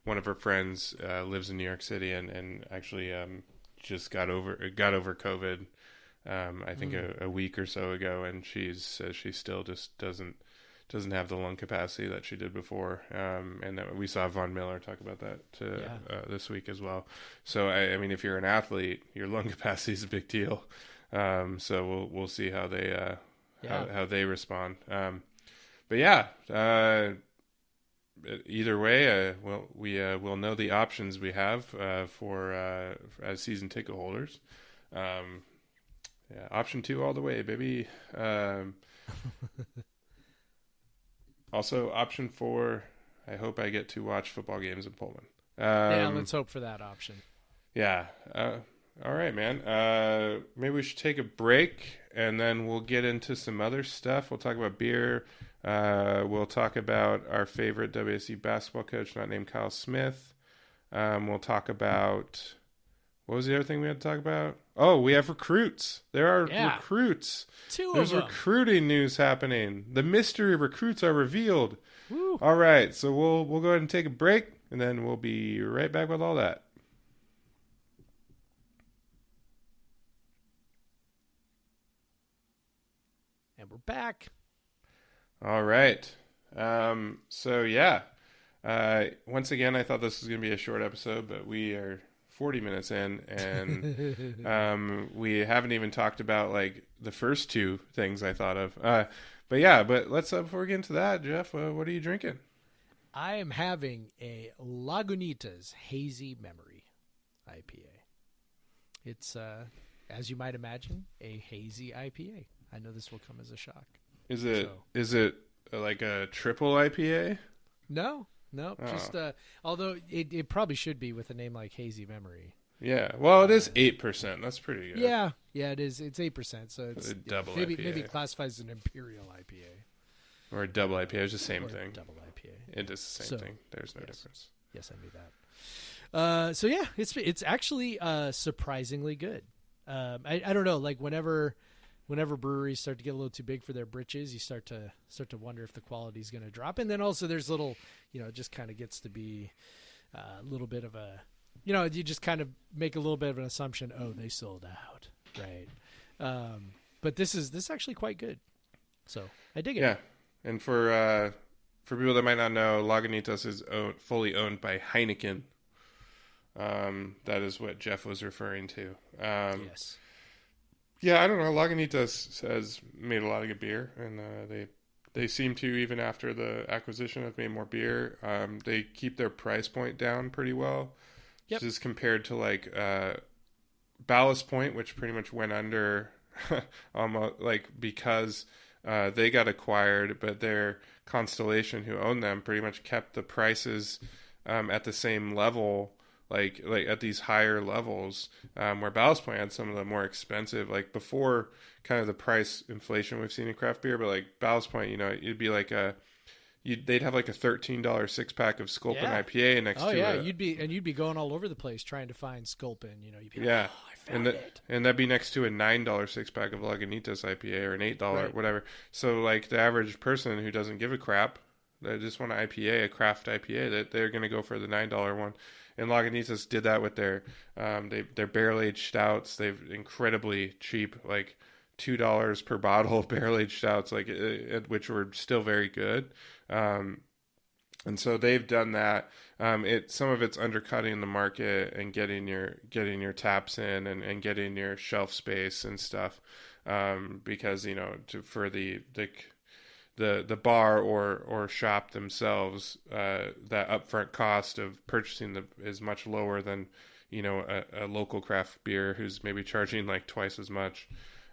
one of her friends lives in New York City and actually just got over COVID. I think a week or so ago, and she says she still just doesn't have the lung capacity that she did before. And that we saw Von Miller talk about that this week as well. So I mean, if you're an athlete, your lung capacity is a big deal. So we'll see how they how they respond. But yeah, either way, we'll know the options we have for as season ticket holders. Option 2 all the way, baby. Also, option 4, I hope I get to watch football games in Pullman. Let's hope for that option. Yeah. All right, man. Maybe we should take a break, and then we'll get into some other stuff. We'll talk about beer. We'll talk about our favorite WSU basketball coach, not named Kyle Smith. We'll talk about... What was the other thing we had to talk about? Oh, we have recruits. There are recruits. There's recruiting news happening. The mystery recruits are revealed. Woo. All right, so we'll go ahead and take a break, and then we'll be right back with all that. And we're back. All right. Once again, I thought this was going to be a short episode, but we are 40 minutes in, and we haven't even talked about the first 2 things I thought of. But let's before we get into that, Jeff, what are you drinking? I am having a Lagunitas Hazy Memory IPA. It's as you might imagine, a hazy IPA. I know this will come as a shock. Is it like a triple IPA? No, just although it probably should be with a name like Hazy Memory. Yeah, well, it is 8%. That's pretty good. Yeah, it is. It's 8%, so it's a double maybe IPA. Maybe it classifies as an imperial IPA or a double IPA. It's the same thing. Double IPA. It is the same thing. There's no difference. Yes, I knew that. It's actually surprisingly good. I don't know. Like whenever breweries start to get a little too big for their britches, you start to wonder if the quality is going to drop. And then also there's little, it just kind of gets to be a little bit of a, you just kind of make a little bit of an assumption. Oh, they sold out, right? But this is actually quite good, so I dig it. Yeah, and for people that might not know, Lagunitas is fully owned by Heineken. That is what Jeff was referring to. Yes. Yeah, I don't know. Lagunitas has made a lot of good beer, and they seem to, even after the acquisition, have made more beer. They keep their price point down pretty well. Yep. Just compared to like Ballast Point, which pretty much went under almost because they got acquired, but their Constellation, who owned them, pretty much kept the prices at the same level, like at these higher levels, where Ballast Point had some of the more expensive, like before kind of the price inflation we've seen in craft beer, but like Ballast Point, it'd be like they'd have like a $13 6-pack of Sculpin IPA next to it. Oh yeah, you'd be going all over the place trying to find Sculpin. You'd be like, yeah, I found it. And that'd be next to a $9 6-pack of Lagunitas IPA, or an $8 whatever. So like the average person who doesn't give a crap, they just want an IPA, a craft IPA, that they're going to go for the $9 one. And Lagunitas did that with their barrel aged stouts. They've incredibly cheap, like $2 per bottle of barrel aged stouts, which were still very good. And so they've done that. Some of it's undercutting the market and getting your taps in and getting your shelf space and stuff. Because for the bar or shop themselves, that upfront cost of purchasing is much lower than a local craft beer who's maybe charging like twice as much.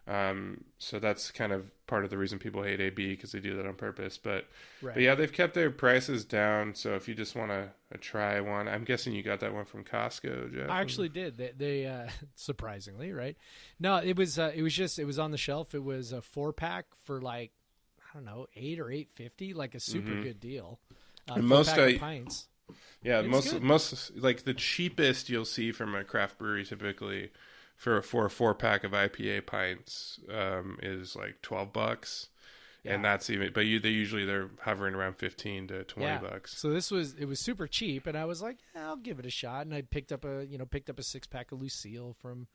So that's kind of part of the reason people hate AB, because they do that on purpose. But yeah, they've kept their prices down. So if you just want to try one, I'm guessing you got that one from Costco, Jeff. I actually did. They surprisingly, right? No, it was on the shelf. It was a 4-pack for like, I don't know, $8 or $8.50, like a super good deal. And most pints. Yeah, most like the cheapest you'll see from a craft brewery typically for a 4-pack of IPA pints is like $12, and that's even. But they're hovering around $15 to $20. So it was super cheap, and I was like, I'll give it a shot. And I picked up a 6-pack of Lucille from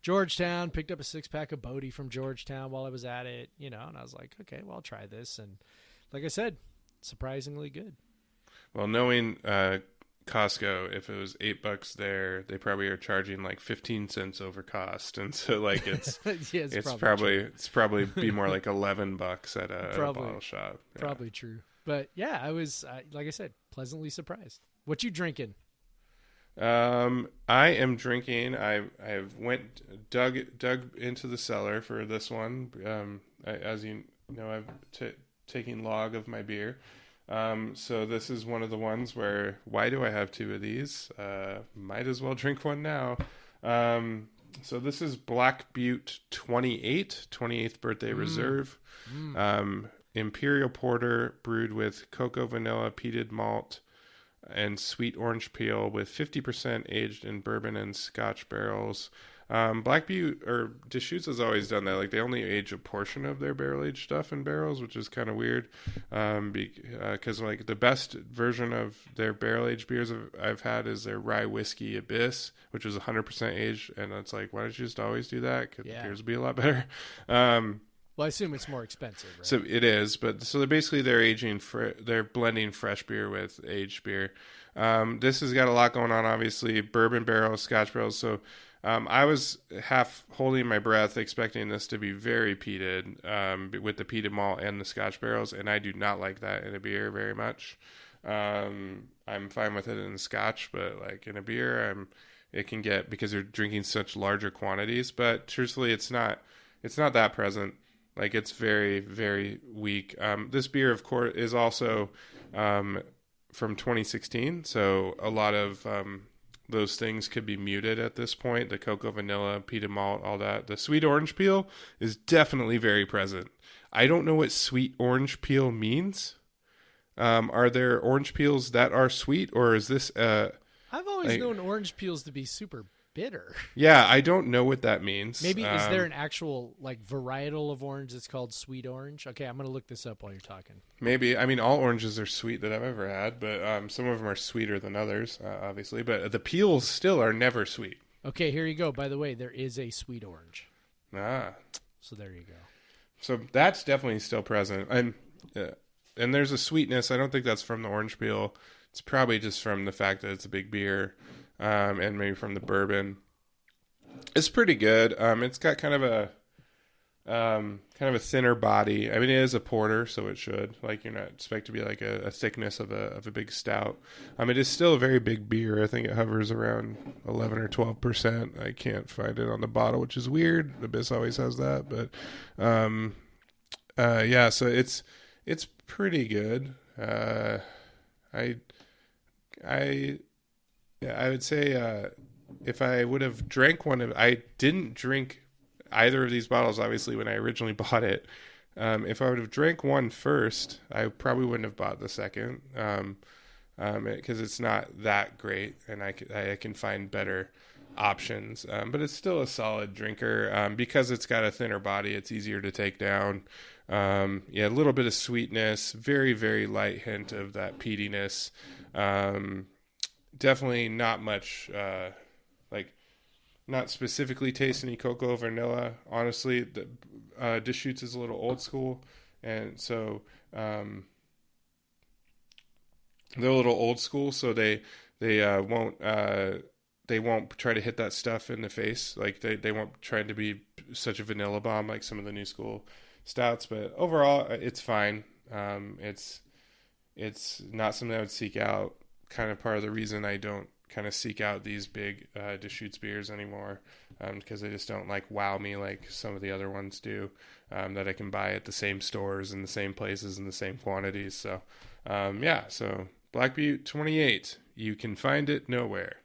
Georgetown, picked up a 6-pack of Bodie from Georgetown while I was at it, and I was like, okay, well, I'll try this. And like I said, surprisingly good. Well, knowing Costco, if it was $8 there, they probably are charging like 15 cents over cost. And so like it's, it's probably be more like $11 at a bottle shop. Yeah. Probably true. But yeah, I was, like I said, pleasantly surprised. What you drinking? I am drinking. I've dug into the cellar for this one. As you know, I've taken log of my beer. So this is one of the ones where, why do I have 2 of these? Might as well drink one now. So this is Black Butte 28th birthday reserve. Imperial porter brewed with cocoa, vanilla, peated malt, and sweet orange peel, with 50% aged in bourbon and Scotch barrels. Black Butte or Deschutes has always done that. Like they only age a portion of their barrel aged stuff in barrels, which is kind of weird. Because like the best version of their barrel aged beers I've had is their rye whiskey Abyss, which was 100% aged, and it's like, why don't you just always do that? Because beers would be a lot better. Well, I assume it's more expensive, right? So it is, but so they're aging they're blending fresh beer with aged beer. This has got a lot going on, obviously. Bourbon barrels, Scotch barrels. So I was half holding my breath, expecting this to be very peated, with the peated malt and the Scotch barrels, and I do not like that in a beer very much. I'm fine with it in Scotch, but like in a beer, it can get, because you're drinking such larger quantities. But truthfully, it's not that present. Like it's very, very weak. This beer, of course, is also from 2016. So a lot of those things could be muted at this point. The cocoa, vanilla, peated malt, all that. The sweet orange peel is definitely very present. I don't know what sweet orange peel means. Are there orange peels that are sweet, or is this... I've always known orange peels to be super bitter. Yeah, I don't know what that means. Maybe is there an actual like varietal of orange that's called sweet orange? Okay, I'm going to look this up while you're talking. Maybe. I mean, all oranges are sweet that I've ever had, but some of them are sweeter than others, obviously. But the peels still are never sweet. Okay, here you go. By the way, there is a sweet orange. So there you go. So that's definitely still present. And there's a sweetness. I don't think that's from the orange peel. It's probably just from the fact that it's a big beer, and maybe from the bourbon. It's pretty good. It's got kind of a thinner body. I mean, it is a porter, so it should. Like, you're not expect to be like a thickness of a big stout. It is still a very big beer. I think it hovers around 11 or 12%. I can't find it on the bottle, which is weird. Abyss always has that, but yeah. So it's pretty good. I would say if I would have drank one I didn't drink either of these bottles, obviously, when I originally bought it. If I would have drank one first, I probably wouldn't have bought the second, because it's not that great, and I can find better options. But it's still a solid drinker. Because it's got a thinner body, it's easier to take down. A little bit of sweetness, very, very light hint of that peatiness. Definitely not much, not specifically taste any cocoa or vanilla. Honestly, the Deschutes is a little old school, and so they're a little old school, so they won't try to hit that stuff in the face. Like they won't try to be such a vanilla bomb like some of the new school stouts. But overall, it's fine. It's not something I would seek out. Kind of part of the reason I don't kind of seek out these big Deschutes beers anymore, because they just don't like wow me like some of the other ones do, that I can buy at the same stores in the same places in the same quantities. So so Black Butte 28, you can find it nowhere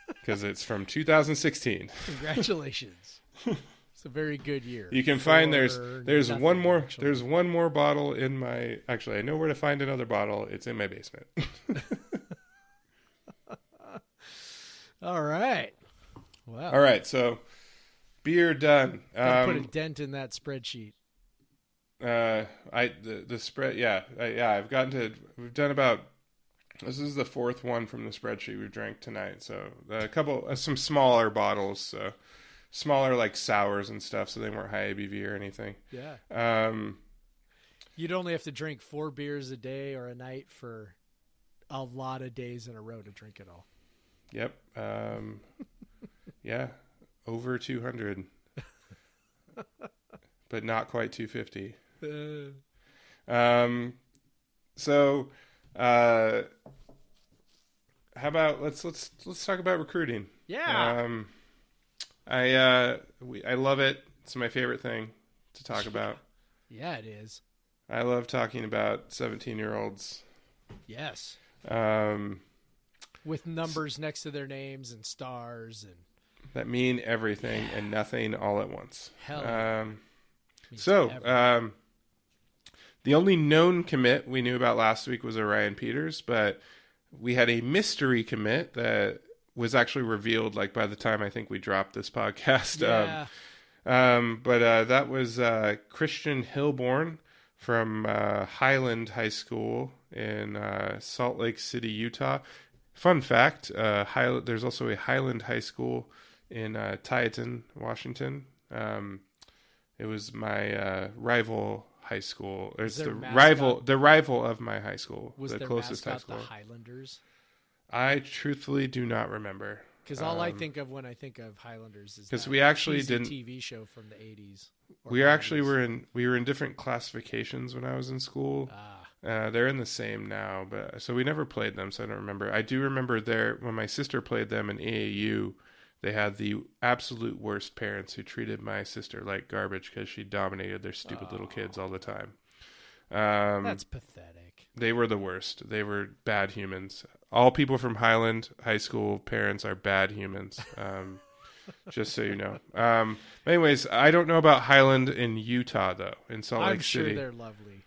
because it's from 2016. Congratulations. It's a very good year. You can find there's one more actually. There's one more bottle in my, actually I know where to find another bottle. It's in my basement. All right. Wow. All right, so beer done. Gotta put a dent in that spreadsheet. The spread, I've gotten to. We've done about. This is the fourth one from the spreadsheet we've drank tonight. So a couple, some smaller bottles, smaller like sours and stuff, so they weren't high ABV or anything. Yeah. You'd only have to drink 4 beers a day or a night for a lot of days in a row to drink it all. Yep. Yeah. Over 200. But not quite 250. So how about let's talk about recruiting. Yeah. I love it. It's my favorite thing to talk about. Yeah, it is. I love talking about 17-year-olds. Yes. With numbers next to their names and stars and that mean everything and nothing all at once. Hell. The only known commit we knew about last week was Orion Peters, but we had a mystery commit that was actually revealed like by the time I think we dropped this podcast. Yeah. But that was Christian Hilborn from Highland High School in Salt Lake City, Utah. Fun fact, there's also a Highland High School in Tieton, Washington. It was my rival high school. It's the rival of my high school. Was the their closest mascot high school. The Highlanders? I truthfully do not remember. Because all I think of when I think of Highlanders is because we actually didn't TV show from the 80s. We actually were in different classifications when I was in school. They're in the same now, but so we never played them, so I don't remember. I do remember when my sister played them in AAU, they had the absolute worst parents who treated my sister like garbage because she dominated their stupid little kids all the time. That's pathetic. They were the worst. They were bad humans. All people from Highland High School parents are bad humans. Just so you know. Anyways, I don't know about Highland in Utah though. In Salt Lake City, I'm sure they're lovely.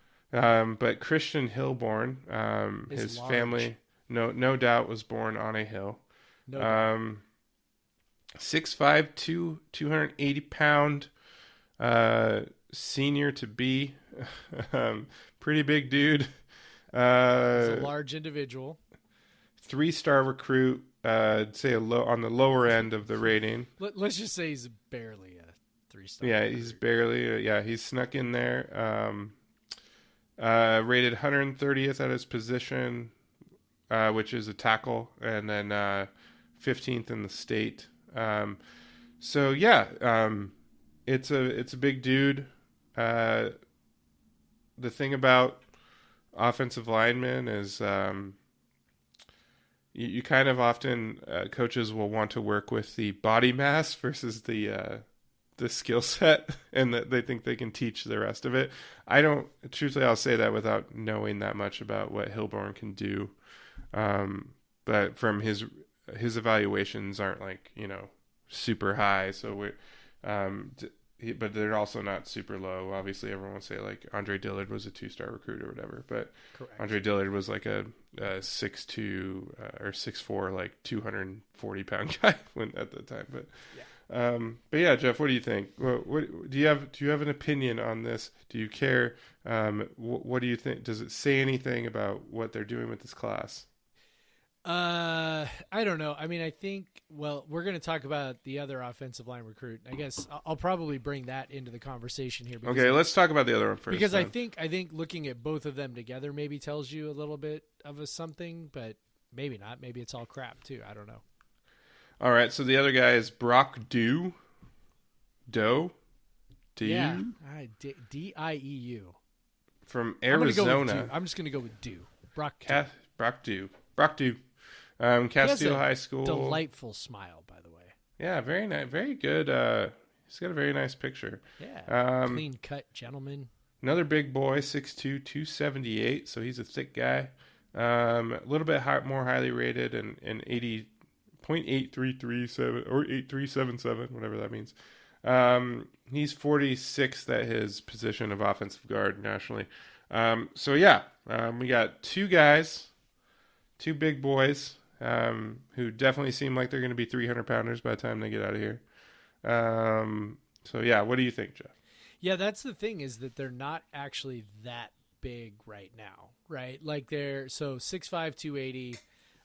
But Christian Hilborn, his large. family, no doubt, was born on a hill. No doubt. 6'5", 280-pound senior to be. Pretty big dude. He's a large individual. 3-star recruit. I'd say on the lower end of the rating. Let's just say he's barely a 3-star. Yeah, recruit. he's barely. He's snuck in there. Rated 130th at his position, which is a tackle, and then 15th in the state. It's a big dude. The thing about offensive linemen is you kind of often coaches will want to work with the body mass versus the skill set, and that they think they can teach the rest of it. I don't. Truthfully, I'll say that without knowing that much about what Hilborn can do. But from his evaluations aren't super high. So but they're also not super low. Obviously, everyone will say Andre Dillard was a 2-star recruit or whatever, but correct. Andre Dillard was a 6'2" or 6'4", 240-pound guy at the time. But yeah. Jeff, what do you think? What do you have an opinion on this? Do you care? What do you think? Does it say anything about what they're doing with this class? I don't know. I mean, I think, we're going to talk about the other offensive line recruit. I guess I'll probably bring that into the conversation here. Okay, let's talk about the other one first. Because then. I think looking at both of them together maybe tells you a little bit of something, but maybe not. Maybe it's all crap too. I don't know. All right, so the other guy is Brock Dieu. Yeah, Dieu. From Arizona. I'm just going to go with Dieu. Brock Dieu. Castile High School. Delightful smile, by the way. Yeah, very nice, very good. He's got a very nice picture. Yeah, clean cut gentleman. Another big boy, 6'2", 278. So he's a thick guy. A little bit more highly rated, and 80.8337 or 8377, whatever that means. He's 46th at his position of offensive guard nationally. We got two guys, two big boys, who definitely seem like they're going to be 300-pounders by the time they get out of here. What do you think, Jeff? Yeah, that's the thing, is that they're not actually that big right now, right? They're 6'5", 280,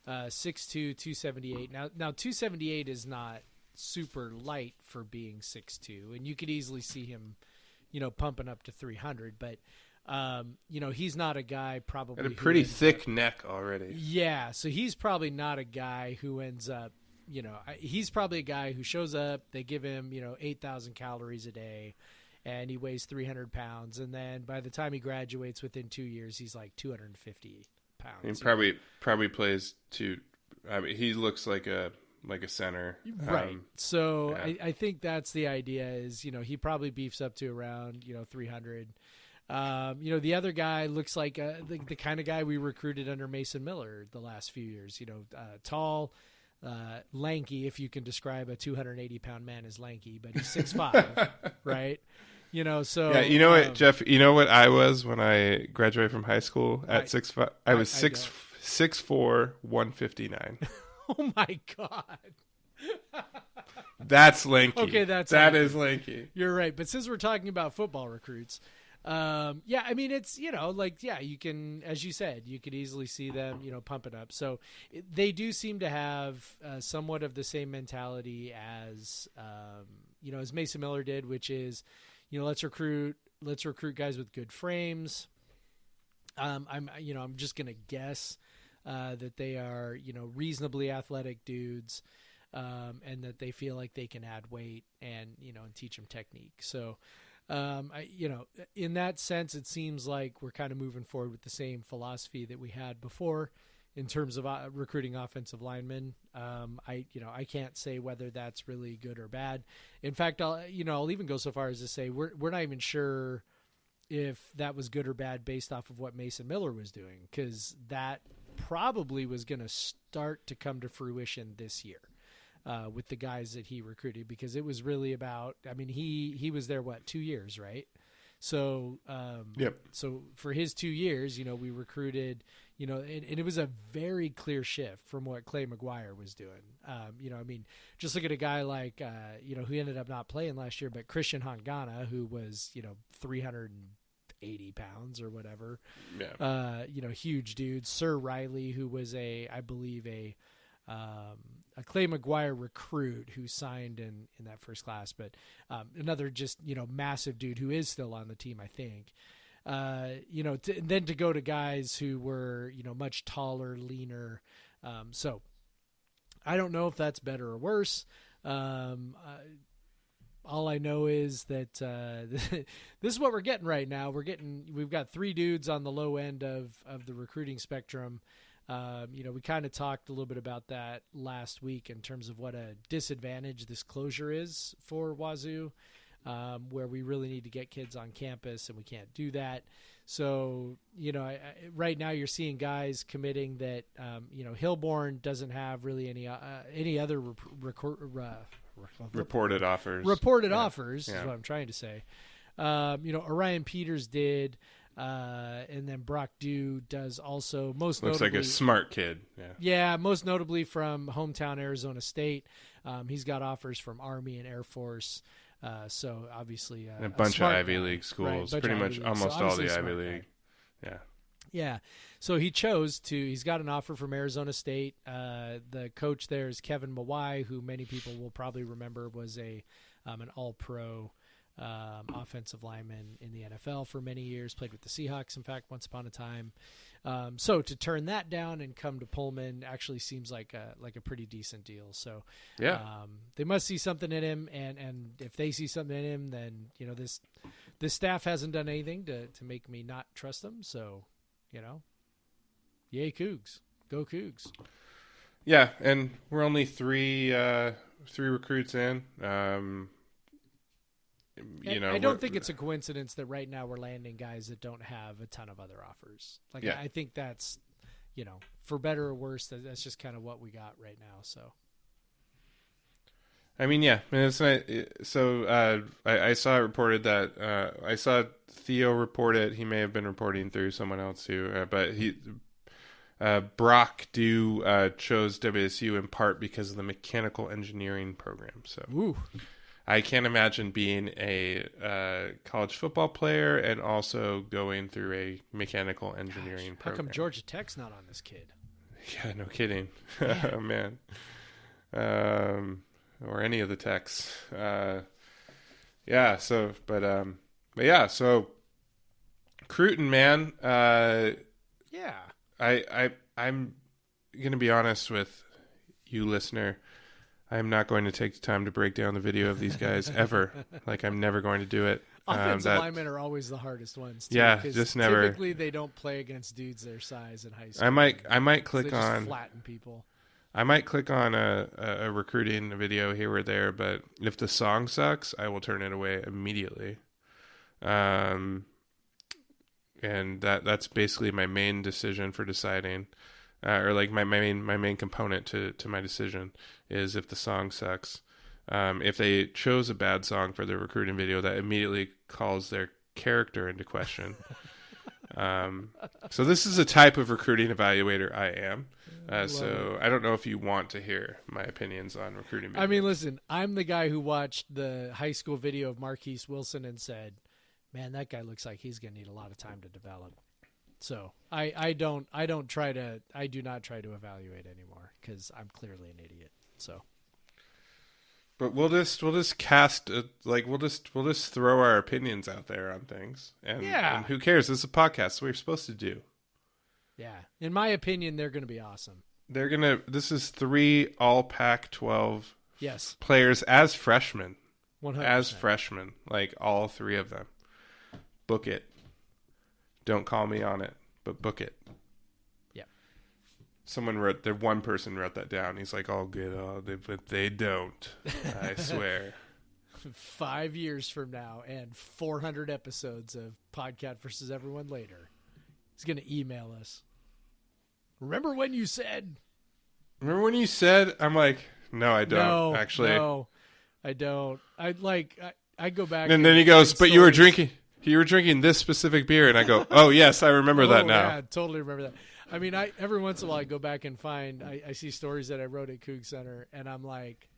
6'2", 278. Now 278 is not super light for being 6'2", and you could easily see him, pumping up to 300, but he's not a guy probably got a pretty thick neck already. Yeah, so he's probably not a guy who ends up, he's probably a guy who shows up, they give him, 8,000 calories a day, and he weighs 300 pounds, and then by the time he graduates within 2 years, he's 250 pounds. He probably plays he looks like a center. Right. I think that's the idea, is, he probably beefs up to around, 300. The other guy looks like the kind of guy we recruited under Mason Miller the last few years, tall, lanky, if you can describe a 280-pound man as lanky, but he's 6'5", right? What, Jeff, you know what I was when I graduated from high school at 6'5"? I was 6'4", 159. Oh my God. That's lanky. Okay, that is lanky. You're right. But since we're talking about football recruits, it's, you can, as you said, you could easily see them, pump it up. So they do seem to have somewhat of the same mentality as Mason Miller did, which is, let's recruit guys with good frames. I'm just going to guess that they are, reasonably athletic dudes, and that they feel like they can add weight and teach them technique. So, in that sense, it seems like we're kind of moving forward with the same philosophy that we had before in terms of recruiting offensive linemen. I can't say whether that's really good or bad. In fact, I'll even go so far as to say we're not even sure if that was good or bad based off of what Mason Miller was doing, because that probably was going to start to come to fruition this year with the guys that he recruited, because it was really about, he was there, 2 years, right? So, Yep. So for his 2 years, we recruited, and it was a very clear shift from what Clay McGuire was doing. Just look at a guy like, who ended up not playing last year, but Christian Hangana, who was, 380 pounds or whatever. Yeah. Huge dude. Sir Riley, who was I believe a Clay McGuire recruit who signed in that first class, but another just, massive dude who is still on the team, I think. Then to go to guys who were, much taller, leaner. So I don't know if that's better or worse. All I know is that this is what we're getting right now. We've got 3 dudes on the low end of the recruiting spectrum. We kind of talked a little bit about that last week in terms of what a disadvantage this closure is for Wazoo, where we really need to get kids on campus and we can't do that. So, right now you're seeing guys committing that, Hillborn doesn't have really any other reported offers. Reported offers is what I'm trying to say. Orion Peters did. And then Brock Dew does also looks like a smart kid. Yeah, most notably from hometown Arizona State. He's got offers from Army and Air Force. So obviously a bunch of Ivy League schools, right, pretty much almost all the Ivy League. Guy. Yeah. So he's got an offer from Arizona State. The coach there is Kevin Mawai, who many people will probably remember was an all-pro offensive lineman in the NFL for many years, played with the Seahawks, in fact, once upon a time. So to turn that down and come to Pullman actually seems like a pretty decent deal. So they must see something in him, and if they see something in him, then this staff hasn't done anything to make me not trust them. So yay Cougs, go Cougs. Yeah, and we're only three recruits in. I don't think it's a coincidence that right now we're landing guys that don't have a ton of other offers. I think that's, for better or worse, that's just kind of what we got right now. So, I mean, it's not. So I saw it reported that I saw Theo report it. He may have been reporting through someone else too, but Brock Dew chose WSU in part because of the mechanical engineering program. So. Ooh. I can't imagine being a college football player and also going through a mechanical engineering program. How come Georgia Tech's not on this kid? Yeah, no kidding. Oh, man. Or any of the techs. So Cruton, man. I'm going to be honest with you, listener. I'm not going to take the time to break down the video of these guys ever. I'm never going to do it. Offensive linemen are always the hardest ones, too. Yeah, just never. Typically, they don't play against dudes their size in high school. I might click on. Just flatten people. I might click on a recruiting video here or there, but if the song sucks, I will turn it away immediately. And that's basically my main decision for deciding. Or my main component to my decision is if the song sucks. If they chose a bad song for their recruiting video, that immediately calls their character into question. So this is a type of recruiting evaluator I am. So I don't know if you want to hear my opinions on recruiting videos. I mean, listen, I'm the guy who watched the high school video of Marquise Wilson and said, man, that guy looks like he's going to need a lot of time to develop. So I do not try to evaluate anymore because I'm clearly an idiot. So, but we'll just cast we'll just throw our opinions out there on things, and who cares? This is a podcast. That's what we're supposed to do. Yeah, in my opinion, they're going to be awesome. This is 3 all Pac-12 players as freshmen. 100%. As freshmen, all 3 of them. Book it. Don't call me on it, but book it. Yeah. One person wrote that down. He's like, "Oh, good, but they don't." I swear. 5 years from now and 400 episodes of Podcast versus Everyone later, he's going to email us. Remember when you said? I'm like, no, I don't. Actually, no, I don't. I go back. And then he goes, "But you were drinking." you were drinking this specific beer, and I go, oh yes, I remember that now. Yeah, totally remember that. I mean, every once in a while I go back and find I see stories that I wrote at Coug Center, and I'm like,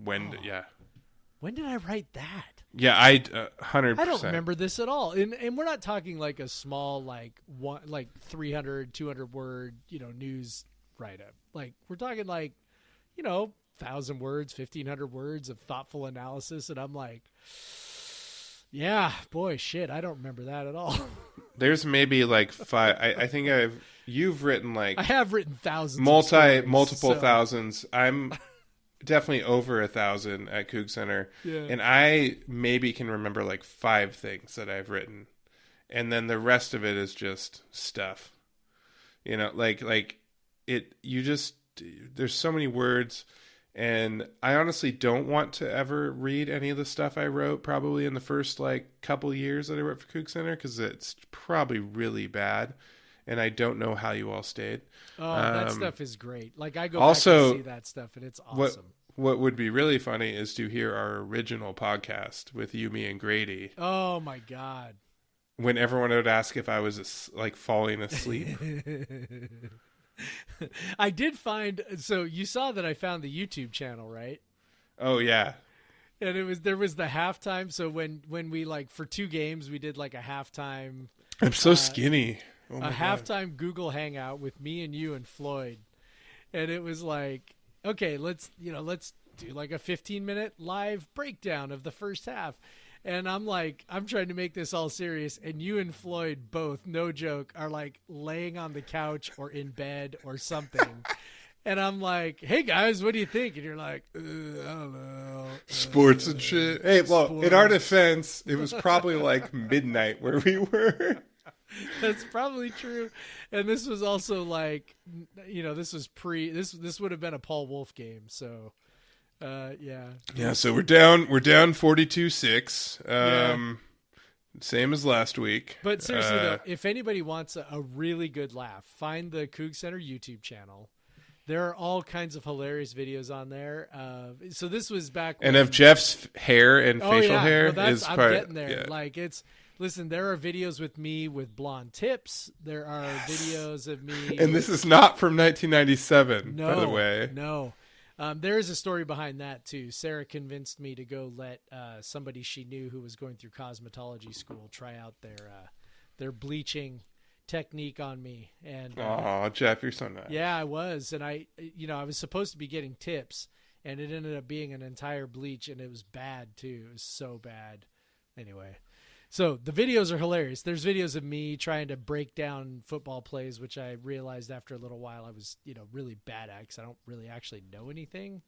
when did I write that? Yeah, 100%. I don't remember this at all. And we're not talking like a small like 300, 200 word news write up. Like we're talking like 1,000 words, 1,500 words of thoughtful analysis, and I'm like, yeah, boy, shit, I don't remember that at all. There's maybe like 5. I think you've written like I have written thousands, multiple thousands. I'm definitely over 1,000 at Coug Center, and I maybe can remember like 5 things that I've written, and then the rest of it is just stuff. Like it. You just there's so many words. And I honestly don't want to ever read any of the stuff I wrote probably in the first like couple years that I wrote for Coug Center, because it's probably really bad, and I don't know how you all stayed. Oh, that stuff is great. Like I go back and see that stuff, and it's awesome. What would be really funny is to hear our original podcast with you, me, and Grady. Oh my God! When everyone would ask if I was like falling asleep. I did find, so you saw that I found the YouTube channel, right? Oh yeah. And there was the halftime. So when we like for 2 games, we did like a halftime. I'm so skinny. Oh a halftime Google Hangout with me and you and Floyd. And it was like, okay, let's do like a 15-minute live breakdown of the first half. And I'm like, I'm trying to make this all serious, and you and Floyd both, no joke, are like laying on the couch or in bed or something. And I'm like, hey guys, what do you think? And you're like, I don't know. Sports and shit. Hey, well, in our defense, it was probably like midnight where we were. That's probably true. And this was also like, this was this would have been a Paul Wolf game. So, yeah. So we're down 42-6. Same as last week. But seriously though, if anybody wants a really good laugh, find the Coug Center YouTube channel. There are all kinds of hilarious videos on there. So this was back when... And of Jeff's hair and facial hair is I'm part... getting there. Yeah. Like listen, there are videos with me with blonde tips. There are videos of me... And this is not from 1997, by the way. No. There is a story behind that, too. Sarah convinced me to go let somebody she knew who was going through cosmetology school try out their bleaching technique on me. And Jeff, you're so nice. Yeah, I was. And I was supposed to be getting tips, and it ended up being an entire bleach, and it was bad, too. It was so bad. Anyway. So the videos are hilarious. There's videos of me trying to break down football plays, which I realized after a little while I was, really bad at because I don't really actually know anything.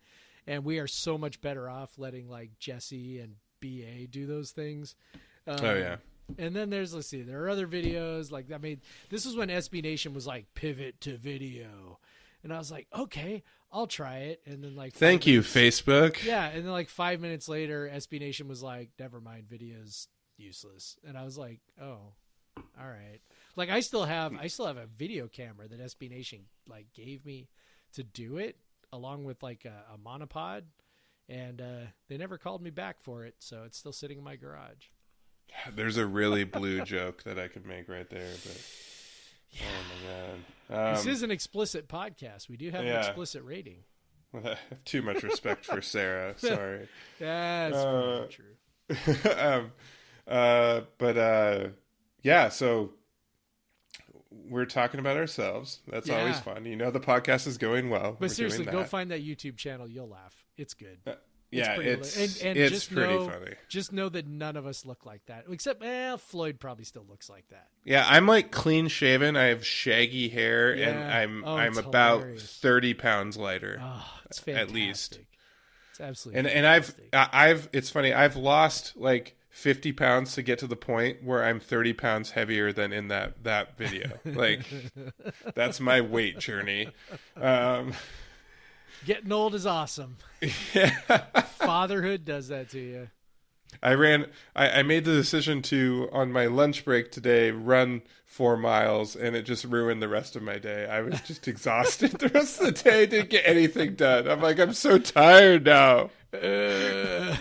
And we are so much better off letting like Jesse and BA do those things. Yeah. And then there are other videos like this was when SB Nation was like pivot to video. And I was like, okay, I'll try it. And then like, thank you, Facebook. Yeah. And then like 5 minutes later, SB Nation was like, never mind, videos useless. And I was like, oh, all right. Like I still have a video camera that SB Nation like gave me to do it, along with like a monopod, and they never called me back for it, so it's still sitting in my garage. There's a really blue joke that I could make right there, but yeah. Oh my god. This is an explicit podcast. We do have an explicit rating. I have too much respect for Sarah. Sorry. That's probably true. So we're talking about ourselves. That's always fun. The podcast is going well. But seriously, go find that YouTube channel. You'll laugh. It's good. It's pretty funny. Just know that none of us look like that. Except, Floyd probably still looks like that. Yeah, I'm like clean shaven. I have shaggy hair, and I'm about 30 pounds lighter. Oh, it's fantastic. At least. It's absolutely and I've it's funny. I've lost like 50 pounds to get to the point where I'm 30 pounds heavier than in that video. Like that's my weight journey. Getting old is awesome. Yeah. Fatherhood does that to you. I made the decision to, on my lunch break today, run 4 miles, and it just ruined the rest of my day. I was just exhausted the rest of the day. I didn't get anything done. I'm like, I'm so tired now. This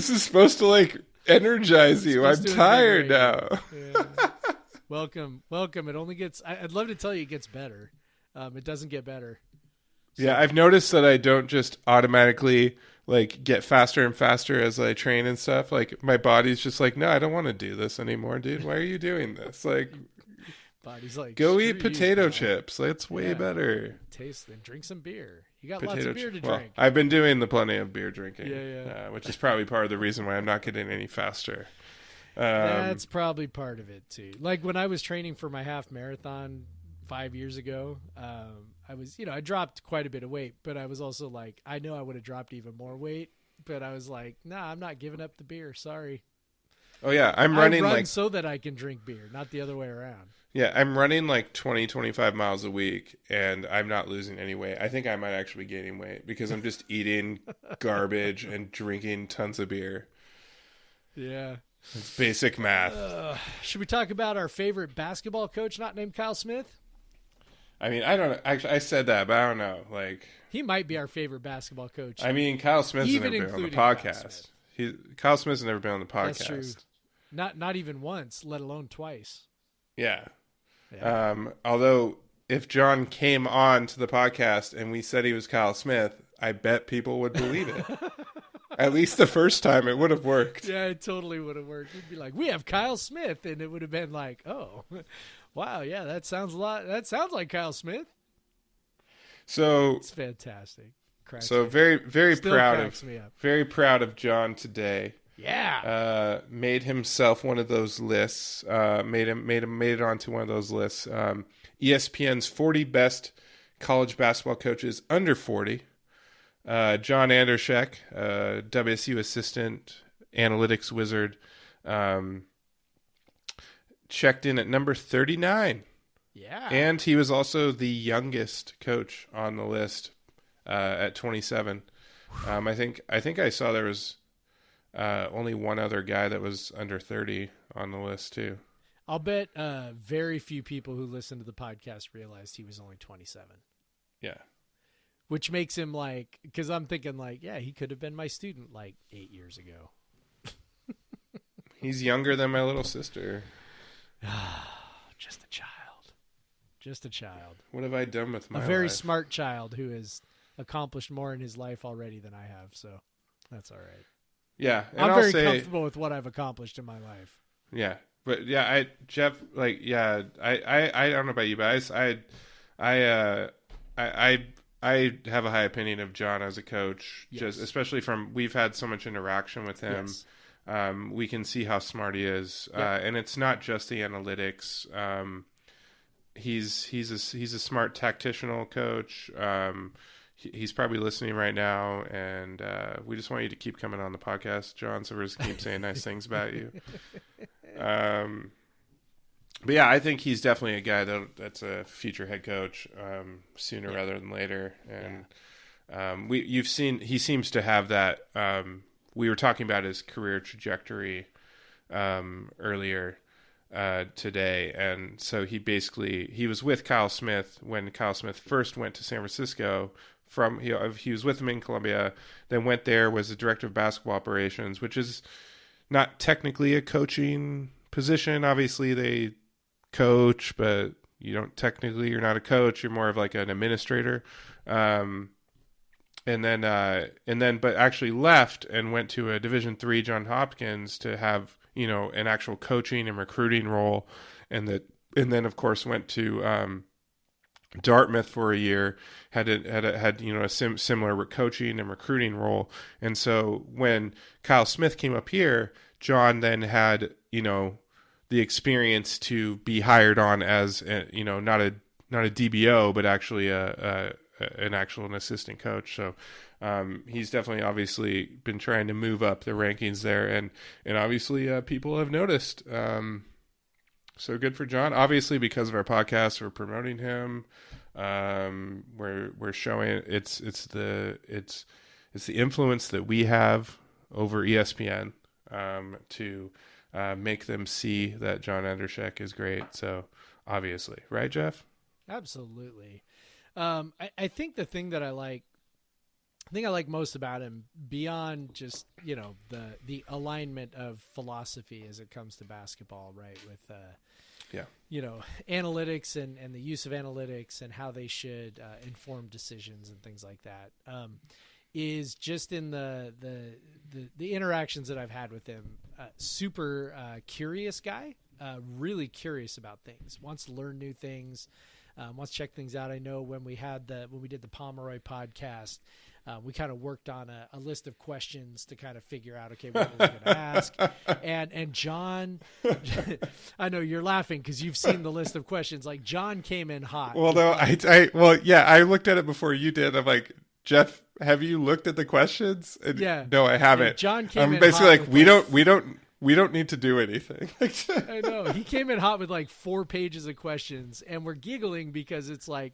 is supposed to like energize you. I'm tired now. Yeah. Welcome. It only gets. I'd love to tell you it gets better. It doesn't get better. So. Yeah, I've noticed that I don't just automatically like get faster and faster as I train and stuff. Like my body's just like, no, I don't want to do this anymore, dude. Why are you doing this? Like, body's like, go eat potato chips. It's way better. Taste them. Drink some beer. You got lots of beer to drink. I've been doing plenty of beer drinking. Yeah. Which is probably part of the reason why I'm not getting any faster. That's probably part of it too. Like when I was training for my half marathon 5 years ago, I was, I dropped quite a bit of weight, but I was also like, I know I would have dropped even more weight, but I was like, nah, I'm not giving up the beer. Sorry. Oh yeah. I run so that I can drink beer, not the other way around. Yeah. I'm running like 25 miles a week and I'm not losing any weight. I think I might actually be gaining weight because I'm just eating garbage and drinking tons of beer. Yeah. It's basic math. Should we talk about our favorite basketball coach not named Kyle Smith? I mean, I don't know. Actually, I said that, but I don't know. Like, he might be our favorite basketball coach. I mean, Kyle Smith's never been on the podcast. Kyle Smith's never been on the podcast. That's true. Not even once, let alone twice. Yeah. Although, if John came on to the podcast and we said he was Kyle Smith, I bet people would believe it. At least the first time, it would have worked. Yeah, it totally would have worked. We'd be like, we have Kyle Smith, and it would have been like, oh, wow, yeah, that sounds like Kyle Smith. So it's fantastic. Very proud of John today. Yeah. Made himself one of those lists. Made it onto one of those lists. ESPN's 40 best college basketball coaches under 40. John Andrzejek, WSU assistant, analytics wizard, checked in at number 39. Yeah. And he was also the youngest coach on the list at 27. I think I saw there was only one other guy that was under 30 on the list too. I'll bet very few people who listen to the podcast realized he was only 27. Yeah. Which makes him like, because I'm thinking like, yeah, he could have been my student like 8 years ago. He's younger than my little sister. Just a child. What have I done with my life? A very smart child who has accomplished more in his life already than I have. So that's all right. Yeah. And I'm very comfortable with what I've accomplished in my life. Yeah. But yeah, Jeff, like, yeah, I don't know about you, but I have a high opinion of John as a coach, just especially we've had so much interaction with him. Yes. We can see how smart he is. And it's not just the analytics. He's a smart tactical coach. He's probably listening right now, and we just want you to keep coming on the podcast, John, so we're just keep saying nice things about you. But yeah, I think he's definitely a guy that's a future head coach sooner rather than later. And he seems to have that. We were talking about his career trajectory earlier today, and so he was with Kyle Smith when Kyle Smith first went to San Francisco. He was with him in Columbia, then went there, was the director of basketball operations, which is not technically a coaching position. Obviously, they coach, but you're not a coach. You're more of like an administrator. But actually left and went to a Division III Johns Hopkins to have, an actual coaching and recruiting role. And then of course went to, Dartmouth for a year, had a similar coaching and recruiting role. And so when Kyle Smith came up here, John then had, the experience to be hired on as not a DBO, but actually an assistant coach. So he's definitely obviously been trying to move up the rankings there, and obviously people have noticed. So good for John. Obviously, because of our podcast, we're promoting him. We're showing it's the influence that we have over ESPN to make them see that John Andrzejek is great. So obviously, right, Jeff? Absolutely. I think the thing that I like thing I like most about him, beyond just, the alignment of philosophy as it comes to basketball, right? With, analytics and the use of analytics and how they should inform decisions and things like that, is just in the interactions that I've had with him. Super curious guy, really curious about things, wants to learn new things, wants to check things out. I know when we did the Pomeroy podcast, we kind of worked on a list of questions to kind of figure out, okay, what we're going to ask. And John, I know you're laughing because you've seen the list of questions. Like, John came in hot. Well, no, I looked at it before you did. I'm like, Jeff, have you looked at the questions? And yeah. No, I haven't. And John came in basically hot. We don't need to do anything. I know. He came in hot with like 4 pages of questions, and we're giggling because it's like,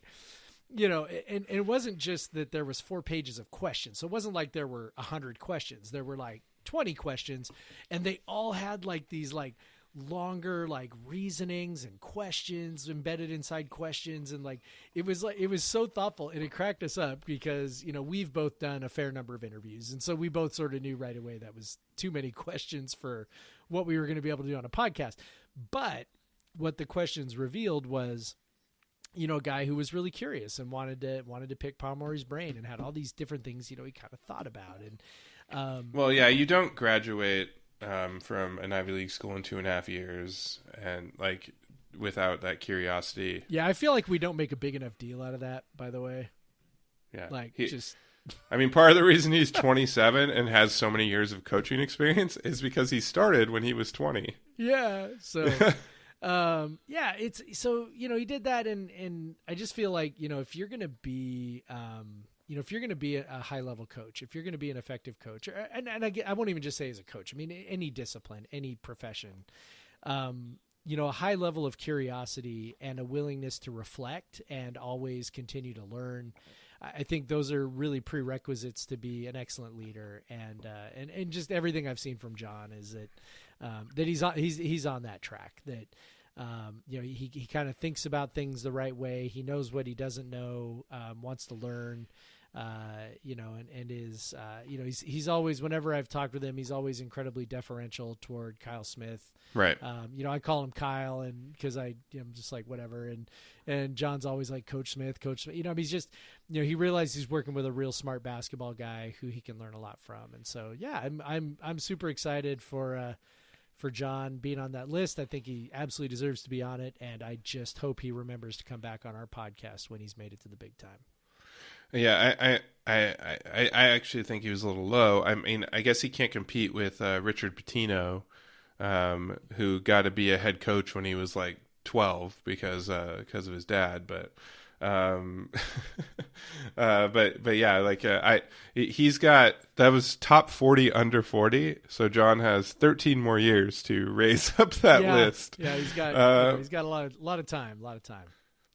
and it wasn't just that there was 4 pages of questions. So it wasn't like there were 100 questions. There were like 20 questions, and they all had like these like longer like reasonings and questions embedded inside questions. And like it was so thoughtful, and it cracked us up because, we've both done a fair number of interviews. And so we both sort of knew right away that was too many questions for what we were going to be able to do on a podcast. But what the questions revealed was, a guy who was really curious and wanted to pick Pomeroy's brain and had all these different things, he kind of thought about. And you don't graduate from an Ivy League school in 2.5 years and like without that curiosity. Yeah, I feel like we don't make a big enough deal out of that, by the way. Yeah. Part of the reason he's 27 and has so many years of coaching experience is because he started when he was 20. Yeah. So, he did that. And I just feel like, if you're going to be, if you're going to be a high level coach, if you're going to be an effective coach, and I won't even just say as a coach, I mean, any discipline, any profession, a high level of curiosity and a willingness to reflect and always continue to learn. I think those are really prerequisites to be an excellent leader. And just everything I've seen from John is that he's on that track, that, he kind of thinks about things the right way. He knows what he doesn't know, wants to learn, and is, he's always, whenever I've talked with him, he's always incredibly deferential toward Kyle Smith. Right. I call him Kyle, and cause I'm just like, whatever. And John's always like Coach Smith. He's just, he realized he's working with a real smart basketball guy who he can learn a lot from. And so, yeah, I'm super excited for John being on that list. I think he absolutely deserves to be on it. And I just hope he remembers to come back on our podcast when he's made it to the big time. Yeah, I actually think he was a little low. I mean, I guess he can't compete with Richard Pitino, who got to be a head coach when he was like 12 because of his dad. But he's got, that was top 40 under 40. So John has 13 more years to raise up that list. Yeah, he's got a lot of time.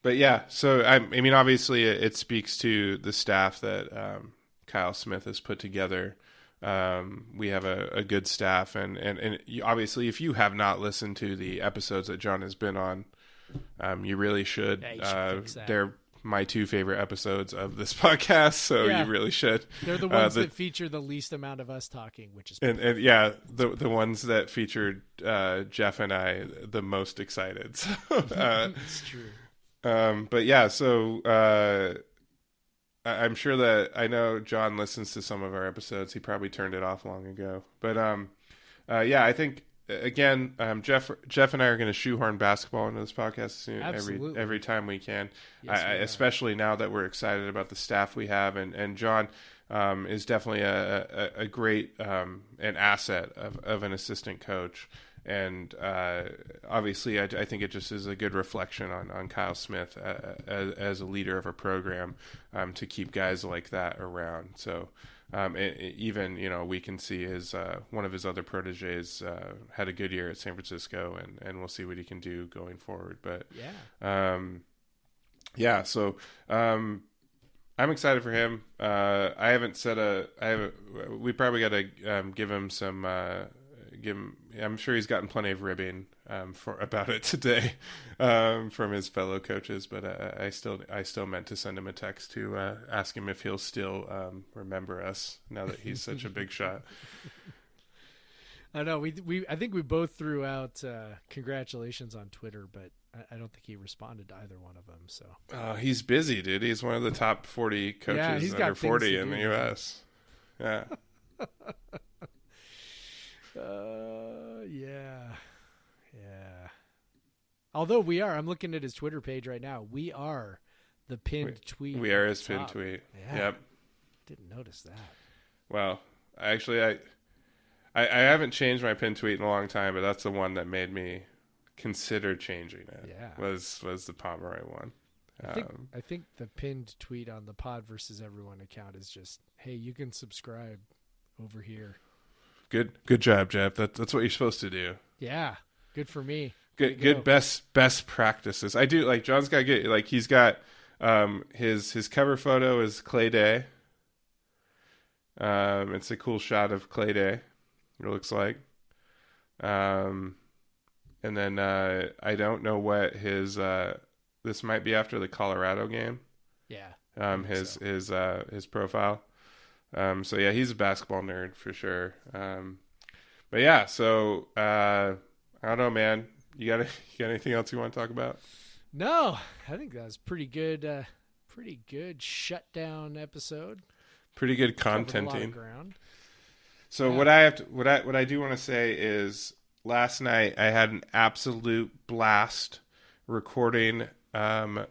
But yeah, so I mean, obviously, it speaks to the staff that Kyle Smith has put together. We have a good staff, and obviously, if you have not listened to the episodes that John has been on, you really should. Yeah, you should fix that. They're my 2 favorite episodes of this podcast, so you really should. They're the ones that feature the least amount of us talking, which is and the ones that featured Jeff and I the most excited. So, it's true. But yeah, so I'm sure that, I know John listens to some of our episodes. He probably turned it off long ago. But I think again, Jeff and I are going to shoehorn basketball into this podcast soon. Absolutely. Every time we can. Yes, especially now that we're excited about the staff we have, and John is definitely a great an asset of an assistant coach. And obviously, I think it just is a good reflection on Kyle Smith as a leader of a program, to keep guys like that around. So even we can see his one of his other proteges had a good year at San Francisco, and we'll see what he can do going forward. But so I'm excited for him. I haven't we probably got to give him some. I'm sure he's gotten plenty of ribbing about it today from his fellow coaches, but I still meant to send him a text to ask him if he'll still remember us now that he's such a big shot. I know I think we both threw out congratulations on Twitter, but I don't think he responded to either one of them. So he's busy, dude. He's one of the top 40 coaches under 40 in the U.S. Yeah. Yeah. Although I'm looking at his Twitter page right now. We are the pinned tweet. We are his pinned tweet. Yeah. Yep. Didn't notice that. Well, actually, I haven't changed my pinned tweet in a long time, but that's the one that made me consider changing it. Yeah. Was the Pomeroy one. I think the pinned tweet on the Pod versus Everyone account is just, hey, you can subscribe over here. Good job, Jeff. That's what you're supposed to do. Yeah. Good for me. Good best practices. I do like John's got good, like he's got his cover photo is Clay Day. It's a cool shot of Clay Day. It looks like. And then I don't know what his this might be after the Colorado game. Yeah. His profile. So yeah, he's a basketball nerd for sure. But yeah, so I don't know, man. You got anything else you want to talk about? No, I think that was pretty good shutdown episode. Pretty good Covered a lot contenting. of ground. So Yeah. what I do want to say is last night I had an absolute blast recording a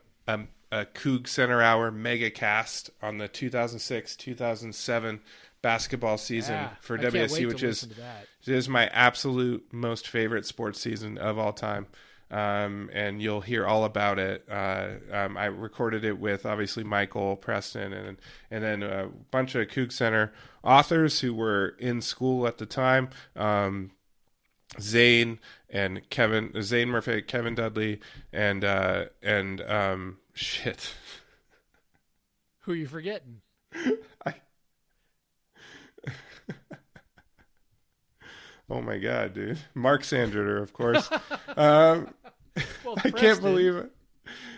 Coug Center Hour mega cast on the 2006-2007 basketball season for I can't wait WSU, to which listen to that. is my absolute most favorite sports season of all time. And you'll hear all about it. I recorded it with obviously Michael, Preston, and then a bunch of Coug Center authors who were in school at the time. Zane Murphy, Kevin Dudley, and shit. Who are you forgetting? Oh my God, dude. Mark Sandritter, of course. Well, I can't believe it.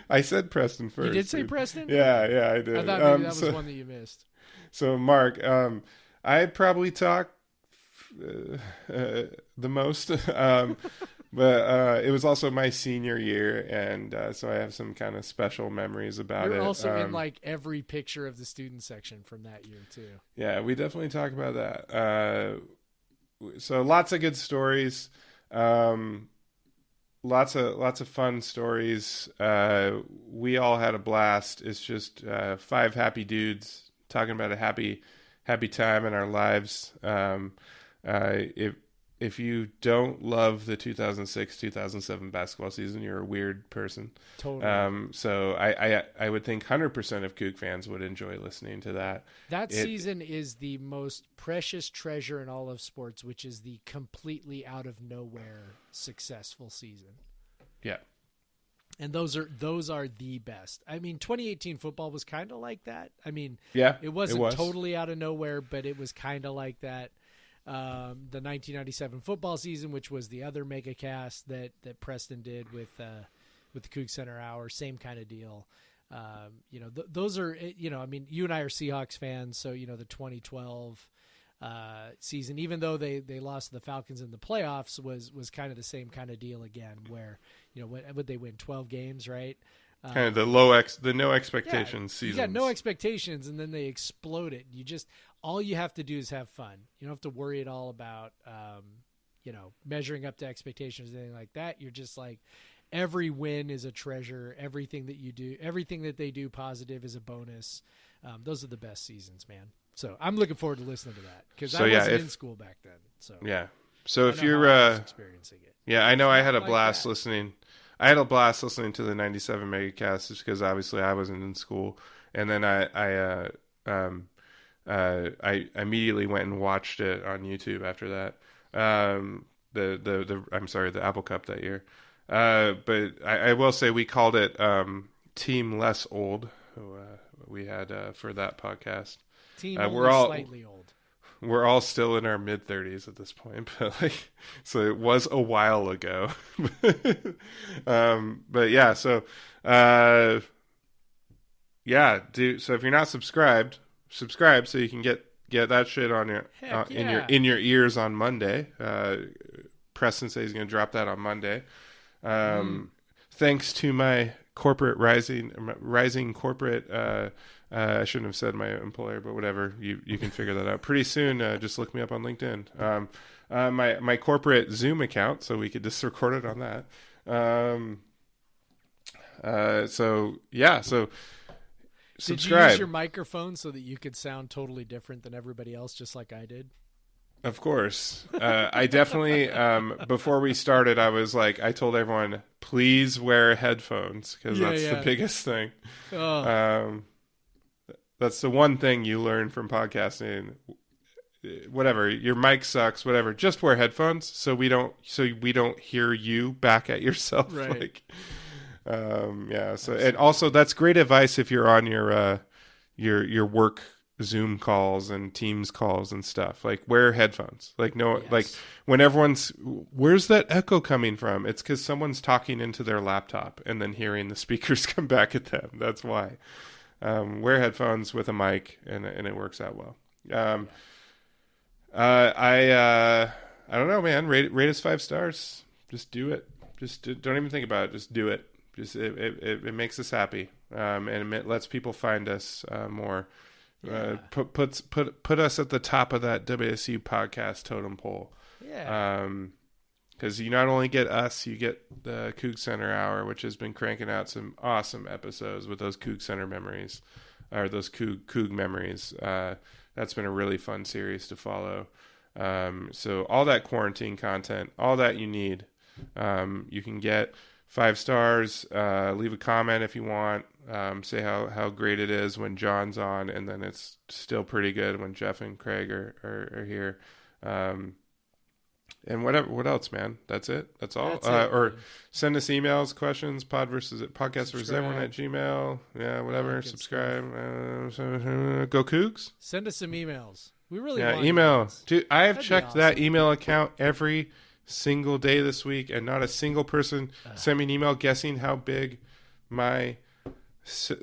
I said Preston first. You did say dude. Preston? Yeah, I did. I thought maybe that was one that you missed. So, Mark, I probably talk the most, but it was also my senior year, and so I have some kind of special memories about it. You're also in like every picture of the student section from that year too. Yeah, we definitely talk about that. So lots of good stories, lots of fun stories. We all had a blast. It's just 5 happy dudes talking about a happy time in our lives. If you don't love the 2006-2007 basketball season, you're a weird person. Totally. So I would think 100% of Coug fans would enjoy listening to that. That season is the most precious treasure in all of sports, which is the completely out of nowhere successful season. Yeah. And those are the best. I mean, 2018 football was kind of like that. I mean, yeah, it wasn't totally out of nowhere, but it was kind of like that. The 1997 football season, which was the other mega cast that Preston did with the Coug Center Hour, same kind of deal. Those are, I mean, you and I are Seahawks fans, so, the 2012 season, even though they lost to the Falcons in the playoffs, was kind of the same kind of deal again, where, would they win 12 games, right? Kind of the no expectations season. Yeah, no expectations, and then they explode it. All you have to do is have fun. You don't have to worry at all about, measuring up to expectations or anything like that. You're just like, every win is a treasure. Everything that they do positive is a bonus. Those are the best seasons, man. So I'm looking forward to listening to that because I wasn't in school back then. So yeah. So if you're experiencing it, yeah, I know I had a blast that. listening. I had a blast listening to the 97 megacast just because obviously I wasn't in school, and then I immediately went and watched it on YouTube after that. The Apple Cup that year. But I will say we called it Team Less Old. We had for that podcast. Team we're all slightly old. we're all still in our mid-30s at this point, but like, so it was a while ago. But yeah, so yeah, so if you're not subscribe so you can get that shit on your in your ears on Monday. Preston says he's going to drop that on Monday. Thanks to my corporate rising corporate. I shouldn't have said my employer, but whatever. You can figure that out pretty soon. Just look me up on LinkedIn. My corporate Zoom account, so we could just record it on that. So subscribe. Did you use your microphone so that you could sound totally different than everybody else, just like I did? Of course. I definitely, before we started, I told everyone, please wear headphones, because that's the biggest thing. That's the one thing you learn from podcasting. Whatever, your mic sucks, whatever, just wear headphones so we don't hear you back at yourself. Right. So, and also that's great advice if you're on your work Zoom calls and Teams calls and stuff. Like, wear headphones. Like, like when everyone's, where's that echo coming from? It's because someone's talking into their laptop and then hearing the speakers come back at them. That's why. Wear headphones with a mic, and it works out well. I don't know, man. Rate us 5 stars. Just do it. Don't even think about it. Just do it. Just it makes us happy, and it lets people find us more. Put us at the top of that WSU podcast totem pole. Yeah. Because you not only get us, you get the Coug Center Hour, which has been cranking out some awesome episodes with those Coug Center memories, or those Coug memories. That's been a really fun series to follow. So all that quarantine content, all that you need, you can get 5 stars. Leave a comment if you want. Say how great it is when John's on, and then it's still pretty good when Jeff and Craig are here. And what else, man? That's it. That's all. Or send us emails, questions, podcast@gmail. Yeah, whatever. Subscribe. Go Cougs. Send us some emails. We really want email. Dude, I have checked that email account every single day this week, and not a single person sent me an email guessing how big my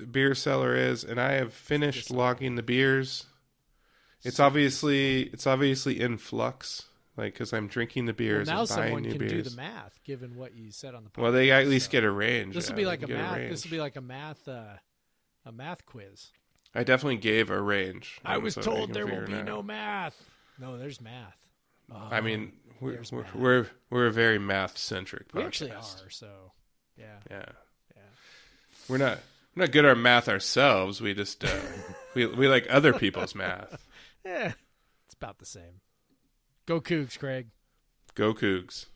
beer cellar is, and I have finished logging the beers. It's obviously in flux. Like, because I'm drinking the beers now and buying someone new can beers. do the math, given what you said on the podcast. Well, they at least get a range. This will be like a math. This will be like a math quiz. I definitely gave a range. I was told there will be no math. No, there's math. I mean, we're a very math centric podcast. We actually are. So, yeah. We're not good at our math ourselves. We just we like other people's math. Yeah, it's about the same. Go Cougs, Craig. Go Cougs.